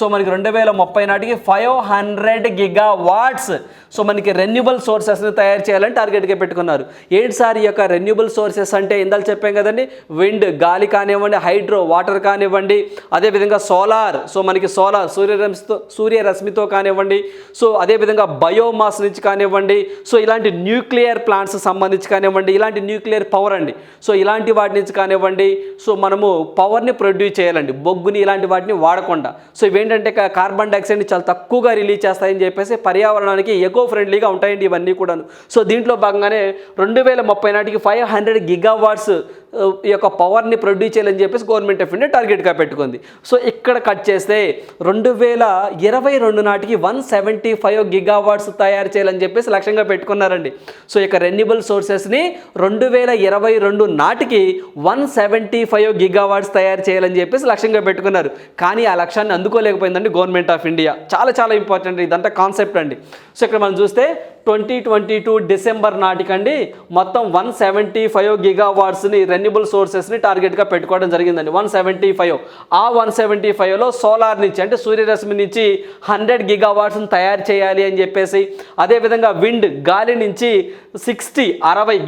సో మనకి 2030 నాటికి 500 గిగావాట్స్ సో మనకి రెన్యూబుల్ సోర్సెస్ని తయారు చేయాలని టార్గెట్గా పెట్టుకున్నారు. ఏంటి సార్ ఈ యొక్క రెన్యూబుల్ సోర్సెస్ అంటే? ఇందాక చెప్పాం కదండి, విండ్ గాలి కానివ్వండి, హైడ్రో వాటర్ కానివ్వండి, అదేవిధంగా సోలార్, సో మనకి సోలార్ సూర్యరశ్మితో కానివ్వండి, సో అదేవిధంగా బయోమాస్ నుంచి కానివ్వండి, సో ఇలాంటి న్యూక్లియర్ ప్లాంట్స్ సంబంధించి కానివ్వండి, ఇలాంటి న్యూక్లియర్ పవర్ అండి, సో ఇలాంటి వాటి నుంచి కానివ్వండి, సో మనము పవర్ని ప్రొడ్యూస్ చేయాలండి, బొగ్గుని ఇలాంటి వాటిని వాడకుండా. సో ఇవేంటంటే కార్బన్ డైఆక్సైడ్ని చాలా తక్కువగా రిలీజ్ చేస్తాయని చెప్పేసి పర్యావరణానికి ఎకో ఫ్రెండ్లీగా ఉంటాయండి ఇవన్నీ కూడాను. సో దీంట్లో భాగంగానే 2030 నాటికి 500 గిగావాట్స్ ఈ యొక్క పవర్ని ప్రొడ్యూస్ చేయాలని చెప్పేసి గవర్నమెంట్ ఆఫ్ ఇండియా టార్గెట్గా పెట్టుకుంది. సో ఇక్కడ కట్ చేస్తే 2022 నాటికి 175 గిగావాట్స్ తయారు చేయాలని చెప్పేసి లక్ష్యంగా పెట్టుకున్నారండి. సో ఇక రెన్యూబుల్ సోర్సెస్ని 2022 నాటికి 175 గిగావాట్స్ తయారు చేయాలని చెప్పేసి లక్ష్యంగా పెట్టుకున్నారు. కానీ ఆ లక్ష్యాన్ని అందుకోలేకపోయిందండి గవర్నమెంట్ ఆఫ్ ఇండియా. చాలా ఇంపార్టెంట్ ఇదంతా కాన్సెప్ట్ అండి. సో ఇక్కడ మనం చూస్తే 2022 డిసెంబర్ నాటికండి మొత్తం 175 గిగావాట్స్ని రెన్యూబుల్ సోర్సెస్ని టార్గెట్గా పెట్టుకోవడం జరిగిందండి. 175. ఆ 175లో సోలార్ నుంచి అంటే సూర్యరశ్మి నుంచి 100 గిగావాట్స్ని తయారు చేయాలి అని చెప్పేసి, అదేవిధంగా విండ్ గాలి నుంచి 60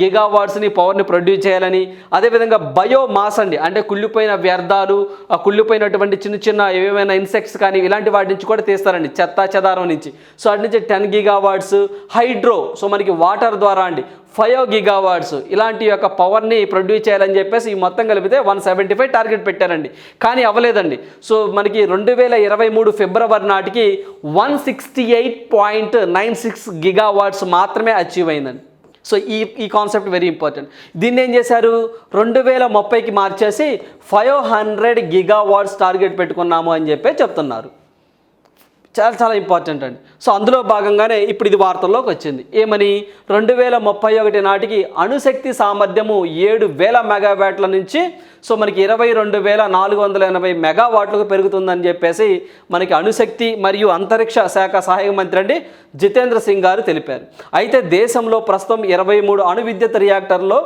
గిగావాట్స్ని పవర్ని ప్రొడ్యూస్ చేయాలని, అదేవిధంగా బయోమాస్ అండి అంటే కుళ్ళిపోయిన వ్యర్థాలు, కుళ్ళిపోయినటువంటి చిన్న ఏమైనా ఇన్సెక్ట్స్ కానీ ఇలాంటి వాటి నుంచి కూడా తీస్తారండి, చెత్త చెదారం నుంచి. సో అటు నుంచి 10 గిగావాట్స్. హైడ్రో సో మనకి వాటర్ ద్వారా అండి 5 గిగావాట్స్ ఇలాంటి యొక్క పవర్ని ప్రొడ్యూస్ చేయాలని చెప్పేసి ఈ మొత్తం కలిపితే 175 టార్గెట్ పెట్టారండి. కానీ అవ్వలేదండి. సో మనకి 2023 ఫిబ్రవరి నాటికి 168.96 గిగావాట్స్ మాత్రమే అచీవ్ అయిందండి. సో ఈ కాన్సెప్ట్ వెరీ ఇంపార్టెంట్. దీన్ని ఏం చేశారు? 2030కి మార్చేసి 500 గిగావాట్స్ టార్గెట్ పెట్టుకున్నాము అని చెప్పి చెప్తున్నారు. చాలా ఇంపార్టెంట్ అండి. సో అందులో భాగంగానే ఇప్పుడు ఇది వార్తల్లోకి వచ్చింది. ఏమని? 2031 నాటికి అణుశక్తి సామర్థ్యము 7,000 మెగావాట్ల నుంచి సో మనకి 22,480 మెగావాట్లకు పెరుగుతుందని చెప్పేసి మనకి అణుశక్తి మరియు అంతరిక్ష శాఖ సహాయ మంత్రి అండి జితేంద్ర సింగ్ గారు తెలిపారు. అయితే దేశంలో ప్రస్తుతం 23 అణు విద్యుత్ రియాక్టర్లో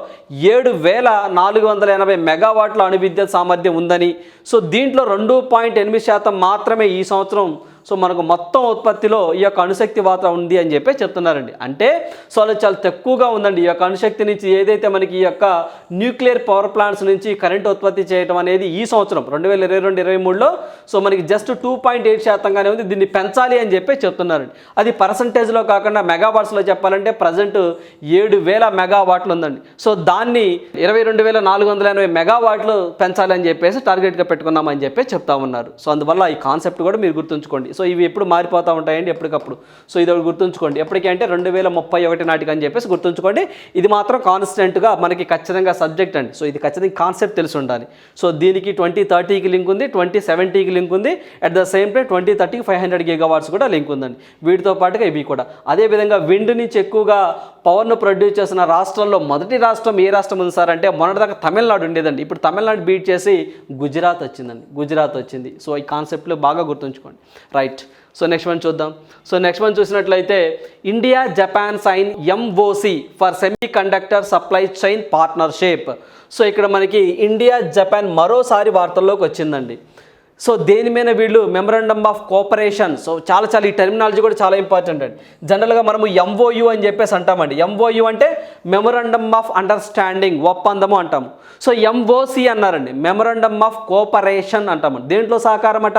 7,480 మెగావాట్ల అణు విద్యుత్ సామర్థ్యం ఉందని, సో దీంట్లో 2.8% మాత్రమే ఈ సంవత్సరం సో మనకు మొత్తం ఉత్పత్తిలో ఈ యొక్క అణుశక్తి వాటా ఉంది అని చెప్పి చెప్తున్నారండి. అంటే సో అది చాలా తక్కువగా ఉందండి. ఈ యొక్క అణుశక్తి నుంచి ఏదైతే మనకి ఈ యొక్క న్యూక్లియర్ పవర్ ప్లాంట్స్ నుంచి కరెంట్ ఉత్పత్తి చేయడం అనేది ఈ సంవత్సరం 2022-23లో సో మనకి జస్ట్ 2.8%గానే ఉంది. దీన్ని పెంచాలి అని చెప్పి చెప్తున్నారండి. అది పర్సంటేజ్లో కాకుండా మెగావాట్స్లో చెప్పాలంటే ప్రజెంట్ 7,000 మెగావాట్లు ఉందండి. సో దాన్ని 22,480 మెగావాట్లు పెంచాలి అని చెప్పేసి టార్గెట్గా పెట్టుకున్నామని చెప్పి చెప్తా ఉన్నారు. సో అందువల్ల ఈ కాన్సెప్ట్ కూడా మీరు గుర్తుంచుకోండి. సో ఇవి ఎప్పుడు మారిపోతూ ఉంటాయండి ఎప్పటికప్పుడు. సో ఇది ఒకటి గుర్తుంచుకోండి. ఎప్పటికీ అంటే 2031 నాటికి అని చెప్పేసి గుర్తుంచుకోండి. ఇది మాత్రం కాన్స్టెంట్గా మనకి ఖచ్చితంగా సబ్జెక్ట్ అండి. సో ఇది ఖచ్చితంగా కాన్సెప్ట్ తెలిసి ఉండాలి. సో దీనికి 2030కి లింక్ ఉంది, 2070కి లింక్ ఉంది. అట్ ద సేమ్ టైం 2030కి 500 గీగావాట్స్ కూడా లింక్ ఉందండి. వీటితో పాటుగా ఇవి కూడా అదేవిధంగా విండ్ నుంచి ఎక్కువగా పవర్ను ప్రొడ్యూస్ చేసిన రాష్ట్రాల్లో మొదటి రాష్ట్రం ఏ రాష్ట్రం ఉంది సార్ అంటే మొన్నటిదాకా తమిళనాడు ఉండేదండి. ఇప్పుడు తమిళనాడు బీట్ చేసి గుజరాత్ వచ్చిందండి. గుజరాత్ వచ్చింది. సో ఈ కాన్సెప్ట్లో బాగా గుర్తుంచుకోండి. రైట్. సో నెక్స్ట్ వన్ చూద్దాం. సో నెక్స్ట్ వన్ చూసినట్లయితే India Japan sign MOC for semiconductor supply chain partnership. So ఇక్కడ మనకి ఇండియా జపాన్ మరోసారి వార్తల్లోకి వచ్చిందండి. సో దేని మీద వీళ్ళు మెమరాండమ్ ఆఫ్ కోఆపరేషన్. సో చాలా ఈ టెర్మినాలజీ కూడా చాలా ఇంపార్టెంట్ అండి. జనరల్గా మనము MOU అని చెప్పేసి అంటామండి. MOU అంటే మెమరాండమ్ ఆఫ్ అండర్స్టాండింగ్, ఒప్పందము అంటాము. సో MOC అన్నారండి, మెమరాండమ్ ఆఫ్ కోఆపరేషన్ అంటాము. దేంట్లో సహకారం అట?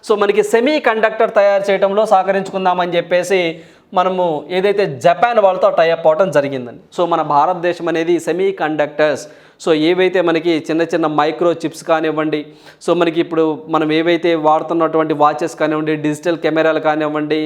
సో మనకి సెమీ కండక్టర్ తయారు చేయడంలో సహకరించుకుందామని చెప్పేసి మనము ఏదైతే జపాన్ వాళ్ళతో టైఅప్ అవడం జరిగిందండి. సో మన భారతదేశం అనేది సెమీ కండక్టర్స్, సో ఏవైతే మనకి చిన్న మైక్రో చిప్స్ కానివ్వండి, సో మనకి ఇప్పుడు మనం ఏవైతే వాడుతున్నటువంటి వాచెస్ కానివ్వండి, డిజిటల్ కెమెరాలు కానివ్వండి,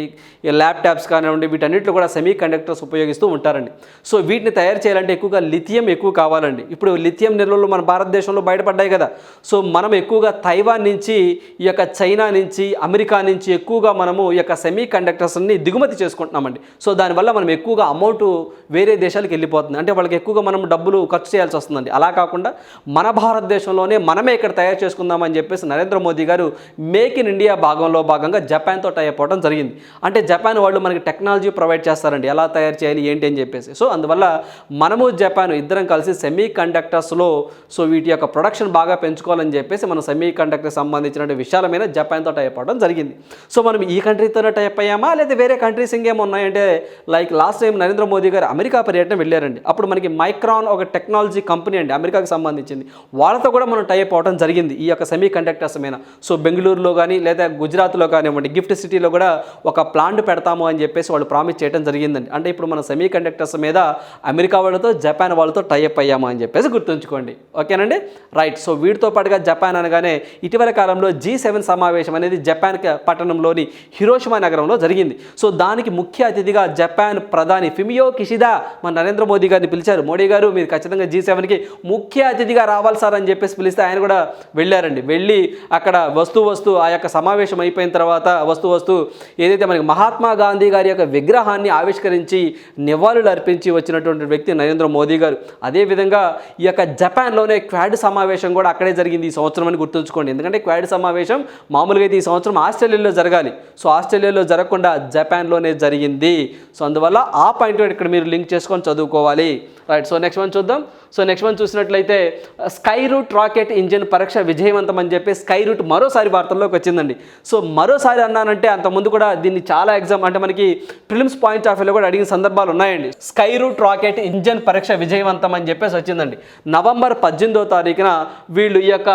ల్యాప్టాప్స్ కానివ్వండి, వీటన్నిటిలో కూడా సెమీ కండక్టర్స్ ఉపయోగిస్తూ ఉంటారండి. సో వీటిని తయారు చేయాలంటే ఎక్కువగా లిథియం ఎక్కువ కావాలండి. ఇప్పుడు లిథియం నిల్వలు మన భారతదేశంలో బయటపడ్డాయి కదా. సో మనం ఎక్కువగా తైవాన్ నుంచి, ఈ యొక్క చైనా నుంచి, అమెరికా నుంచి ఎక్కువగా మనము ఈ యొక్క సెమీ కండక్టర్స్ని దిగుమతి చేసుకుంటున్నామండి. సో దానివల్ల మనం ఎక్కువగా అమౌంట్ వేరే దేశాలకు వెళ్ళిపోతుంది. అంటే వాళ్ళకి ఎక్కువగా మనం డబ్బులు ఖర్చు చేయాల్సి వస్తుందండి. అలా కాకుండా మన భారతదేశంలోనే మనమే ఇక్కడ తయారు చేసుకుందామని చెప్పేసి నరేంద్ర మోదీ గారు మేక్ ఇన్ ఇండియా భాగంగా జపాన్తో టైఅప్ అవ్వడం జరిగింది. అంటే జపాన్ వాళ్ళు మనకి టెక్నాలజీ ప్రొవైడ్ చేస్తారండి, ఎలా తయారు చేయాలి ఏంటి అని చెప్పేసి. సో అందువల్ల మనము జపాన్ ఇద్దరం కలిసి సెమీ కండక్టర్స్లో సో వీటి యొక్క ప్రొడక్షన్ బాగా పెంచుకోవాలని చెప్పేసి మనం సెమీ కండక్టర్ సంబంధించిన విషయాల మీద జపాన్తో టైఅప్ అవ్వడం జరిగింది. సో మనం ఈ కంట్రీతోనే టైఅప్ అయ్యామా లేదా వేరే కంట్రీస్ ఇంకేమో ఉన్నాయంటే, like last time Narendra Modi గారు అమెరికా పర్యటన వెళ్ళారండి. అప్పుడు మనకి మైక్రాన్ ఒక టెక్నాలజీ కంపెనీ అండి, అమెరికాకి సంబంధించింది. వాళ్ళతో కూడా మనం టైఅప్ అవడం జరిగింది ఈ యొక్క సెమీ కండక్టర్స్ మీద. సో బెంగళూరులో కానీ లేదా గుజరాత్లో కానివ్వండి, గిఫ్ట్ సిటీలో కూడా ఒక ప్లాంట్ పెడతాము అని చెప్పేసి వాళ్ళు ప్రామిస్ చేయడం జరిగిందండి. అంటే ఇప్పుడు మన సెమీ కండక్టర్స్ మీద అమెరికా వాళ్ళతో జపాన్ వాళ్ళతో టైఅప్ అయ్యాము అని చెప్పేసి గుర్తుంచుకోండి. ఓకేనండి, రైట్. సో వీటితో పాటుగా జపాన్ అనగానే ఇటీవల కాలంలో G7 సమావేశం అనేది జపాన్ పట్టణంలోని హిరోషిమా నగరంలో జరిగింది. సో దానికి ముఖ్య అతిథిగా జపాన్ ప్రధాని ఫుమియో కిషిదా మన నరేంద్ర మోదీ గారిని పిలిచారు. మోడీ గారు మీరు ఖచ్చితంగా G7కి ముఖ్య అతిథిగా రావాలి సార్ అని చెప్పేసి పిలిస్తే ఆయన కూడా వెళ్ళారండి. వెళ్ళి అక్కడ వస్తూ ఆ యొక్క సమావేశం అయిపోయిన తర్వాత వస్తూ ఏదైతే మనకి మహాత్మా గాంధీ గారి యొక్క విగ్రహాన్ని ఆవిష్కరించి నివాళులు అర్పించి వచ్చినటువంటి వ్యక్తి నరేంద్ర మోదీ గారు. అదేవిధంగా ఈ యొక్క జపాన్లోనే క్వాడ్ సమావేశం కూడా అక్కడే జరిగింది ఈ సంవత్సరం అని గుర్తుంచుకోండి. ఎందుకంటే క్వాడ్ సమావేశం మామూలుగా అయితే ఈ సంవత్సరం ఆస్ట్రేలియాలో జరగాలి. సో ఆస్ట్రేలియాలో జరగకుండా జపాన్లోనే జరిగింది. సో అందువల్ల ఆ పాయింట్ ఇక్కడ మీరు లింక్ చేసుకొని చదువుకోవాలి. రైట్. సో నెక్స్ట్ వన్ చూద్దాం. సో నెక్స్ట్ వన్ చూసినట్లయితే స్కై రూట్ రాకెట్ ఇంజిన్ పరీక్ష విజయవంతం అని చెప్పి స్కై రూట్ మరోసారి వార్తల్లోకి వచ్చిందండి. సో మరోసారి అన్నానంటే అంతకుముందు కూడా దీన్ని చాలా ఎగ్జామ్ అంటే మనకి ప్రిలిమ్స్ పాయింట్ ఆఫ్ వ్యూలో కూడా అడిగిన సందర్భాలు ఉన్నాయండి. స్కై రూట్ రాకెట్ ఇంజిన్ పరీక్ష విజయవంతం అని చెప్పేసి వచ్చిందండి. నవంబర్ 18వ తారీఖున వీళ్ళు ఈ యొక్క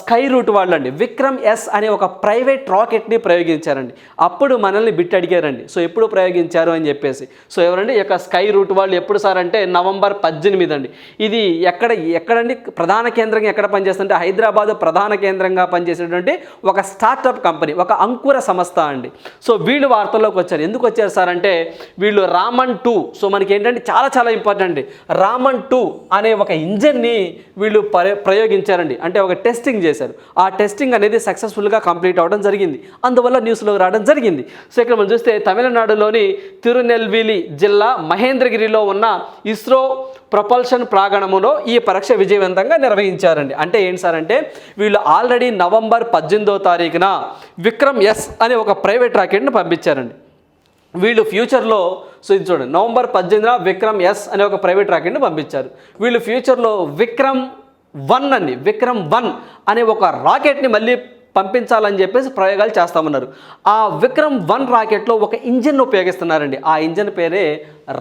స్కై రూట్ వాళ్ళండి విక్రమ్-S అనే ఒక ప్రైవేట్ రాకెట్ని ప్రయోగించారండి. అప్పుడు మనల్ని బిట్ అడిగారండి. సో ఎప్పుడు ప్రయోగించారు అని చెప్పేసి. సో ఎవరండి ఈ యొక్క స్కై రూట్ వాళ్ళు ఎప్పుడు సార్ అంటే నవంబర్ 18 అండి. ఇది ఎక్కడండి ప్రధాన కేంద్రంగా ఎక్కడ పనిచేస్తుంటే హైదరాబాద్ ప్రధాన కేంద్రంగా పనిచేసేటువంటి ఒక స్టార్టప్ కంపెనీ, ఒక అంకుర సంస్థ అండి. సో వీళ్ళు వార్తల్లోకి వచ్చారు. ఎందుకు వచ్చారు సార్ అంటే వీళ్ళు రామన్ 2 సో మనకి ఏంటంటే చాలా ఇంపార్టెంట్ రామన్ 2 అనే ఒక ఇంజిన్ని వీళ్ళు ప్రయోగించారండి. అంటే ఒక టెస్టింగ్ చేశారు. ఆ టెస్టింగ్ అనేది సక్సెస్ఫుల్గా కంప్లీట్ అవ్వడం జరిగింది. అందువల్ల న్యూస్లో రావడం జరిగింది. సో ఇక్కడ మనం చూస్తే తమిళనాడులోని తిరునెల్వేలి జిల్లా మహేంద్రగిరిలో ఉన్న ఇస్రో ప్రొపల్షన్ ప్రాంగణంలో ఈ పరీక్ష విజయవంతంగా నిర్వహించారండి. అంటే ఏంటి సార్ అంటే వీళ్ళు ఆల్రెడీ నవంబర్ 18వ తారీఖున విక్రమ్-S అనే ఒక ప్రైవేట్ రాకెట్ని పంపించారండి. వీళ్ళు ఫ్యూచర్లో సో ఇది చూడండి నవంబర్ 18న విక్రమ్-S అనే ఒక ప్రైవేట్ రాకెట్ని పంపించారు. వీళ్ళు ఫ్యూచర్లో విక్రమ్-1 అనే ఒక రాకెట్ని మళ్ళీ పంపించాలని చెప్పేసి ప్రయోగాలు చేస్తామన్నారు. ఆ విక్రమ్-1 రాకెట్లో ఒక ఇంజిన్ ఉపయోగిస్తున్నారండి. ఆ ఇంజిన్ పేరే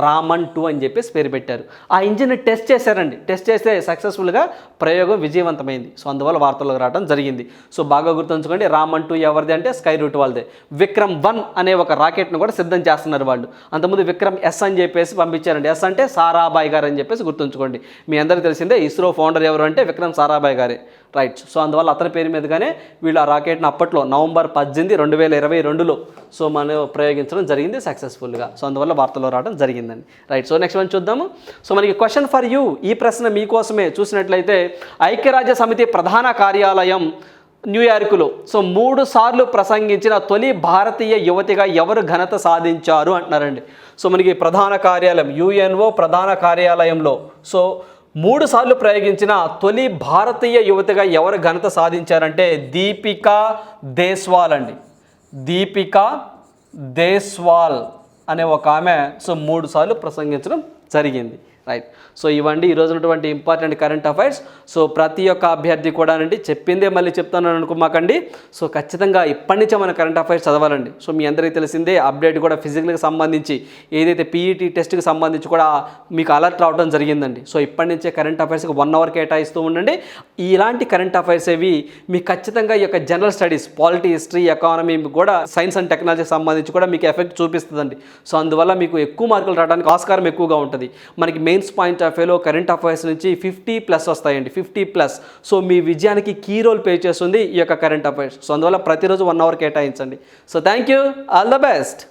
రామన్-2 అని చెప్పేసి పేరు పెట్టారు. ఆ ఇంజిన్ టెస్ట్ చేశారండి. టెస్ట్ చేస్తే సక్సెస్ఫుల్గా ప్రయోగం విజయవంతమైంది. సో అందువల్ల వార్తల్లోకి రావడం జరిగింది. సో బాగా గుర్తుంచుకోండి, రామన్-2 ఎవరిది అంటే స్కై రూట్ వాళ్ళదే. విక్రమ్-1 అనే ఒక రాకెట్ను కూడా సిద్ధం చేస్తున్నారు వాళ్ళు. అంతకుముందు విక్రమ్-S అని చెప్పేసి పంపించారండి. ఎస్ అంటే సారాభాయ్ గారు అని చెప్పేసి గుర్తుంచుకోండి. మీ అందరికీ తెలిసిందే ఇస్రో ఫౌండర్ ఎవరు అంటే విక్రమ్ సారాభాయ్ గారే, రైట్. సో అందువల్ల అతని పేరు మీదుగానే వీళ్ళు ఆ రాకెట్ని అప్పట్లో నవంబర్ 18, 2022లో సో మనం ప్రయోగించడం జరిగింది సక్సెస్ఫుల్గా. సో అందువల్ల వార్తల్లో రావడం జరిగిందండి, రైట్. సో నెక్స్ట్ వన్ చూద్దాము. సో మనకి క్వశ్చన్ ఫర్ యూ, ఈ ప్రశ్న మీకోసమే. చూసినట్లయితే ఐక్యరాజ్య సమితి ప్రధాన కార్యాలయం న్యూయార్క్లో సో 3 సార్లు ప్రసంగించిన తొలి భారతీయ యువతిగా ఎవరు ఘనత సాధించారు అంటున్నారండి. సో మనకి ప్రధాన కార్యాలయం UNO ప్రధాన కార్యాలయంలో సో 3 సార్లు ప్రయోగించిన తొలి భారతీయ యువతిగా ఎవరు ఘనత సాధించారంటే దీపికా దేశ్వాల్ అండి. దీపికా దేశ్వాల్ అనే ఒక ఆమె సో 3 సార్లు ప్రసంగించడం జరిగింది, రైట్. సో ఇవండి ఈరోజు ఉన్నటువంటి ఇంపార్టెంట్ కరెంట్ అఫైర్స్. సో ప్రతి ఒక్క అభ్యర్థి కూడా అండి చెప్పిందే మళ్ళీ చెప్తాను అనుకోమాకండి. సో ఖచ్చితంగా ఇప్పటి నుంచే మన కరెంట్ అఫైర్స్ చదవాలండి. సో మీ అందరికీ తెలిసిందే అప్డేట్ కూడా ఫిజికల్కి సంబంధించి ఏదైతే PET టెస్ట్కి సంబంధించి కూడా మీకు అలర్ట్ రావడం జరిగిందండి. సో ఇప్పటి నుంచే కరెంట్ అఫైర్స్కి 1 అవర్ కేటాయిస్తూ ఉండండి. ఇలాంటి కరెంట్ అఫైర్స్ ఏవి మీకు ఖచ్చితంగా ఈ యొక్క general studies, polity, history, economy కూడా సైన్స్ అండ్ టెక్నాలజీకి సంబంధించి కూడా మీకు ఎఫెక్ట్ చూపిస్తుందండి. సో అందువల్ల మీకు ఎక్కువ మార్కులు రావడానికి ఆస్కారం ఎక్కువగా ఉంటుంది. మనకి మెయిన్స్ పాయింట్ ఆఫ్ వ్యూలో కరెంట్ అఫైర్స్ నుంచి 50+ వస్తాయండి, 50+. సో మీ విజయానికి కీ రోల్ ప్లే చేస్తుంది ఈ యొక్క కరెంట్ అఫైర్స్. సో అందువల్ల ప్రతిరోజు 1 అవర్ కేటాయించండి. So thank you, all the best.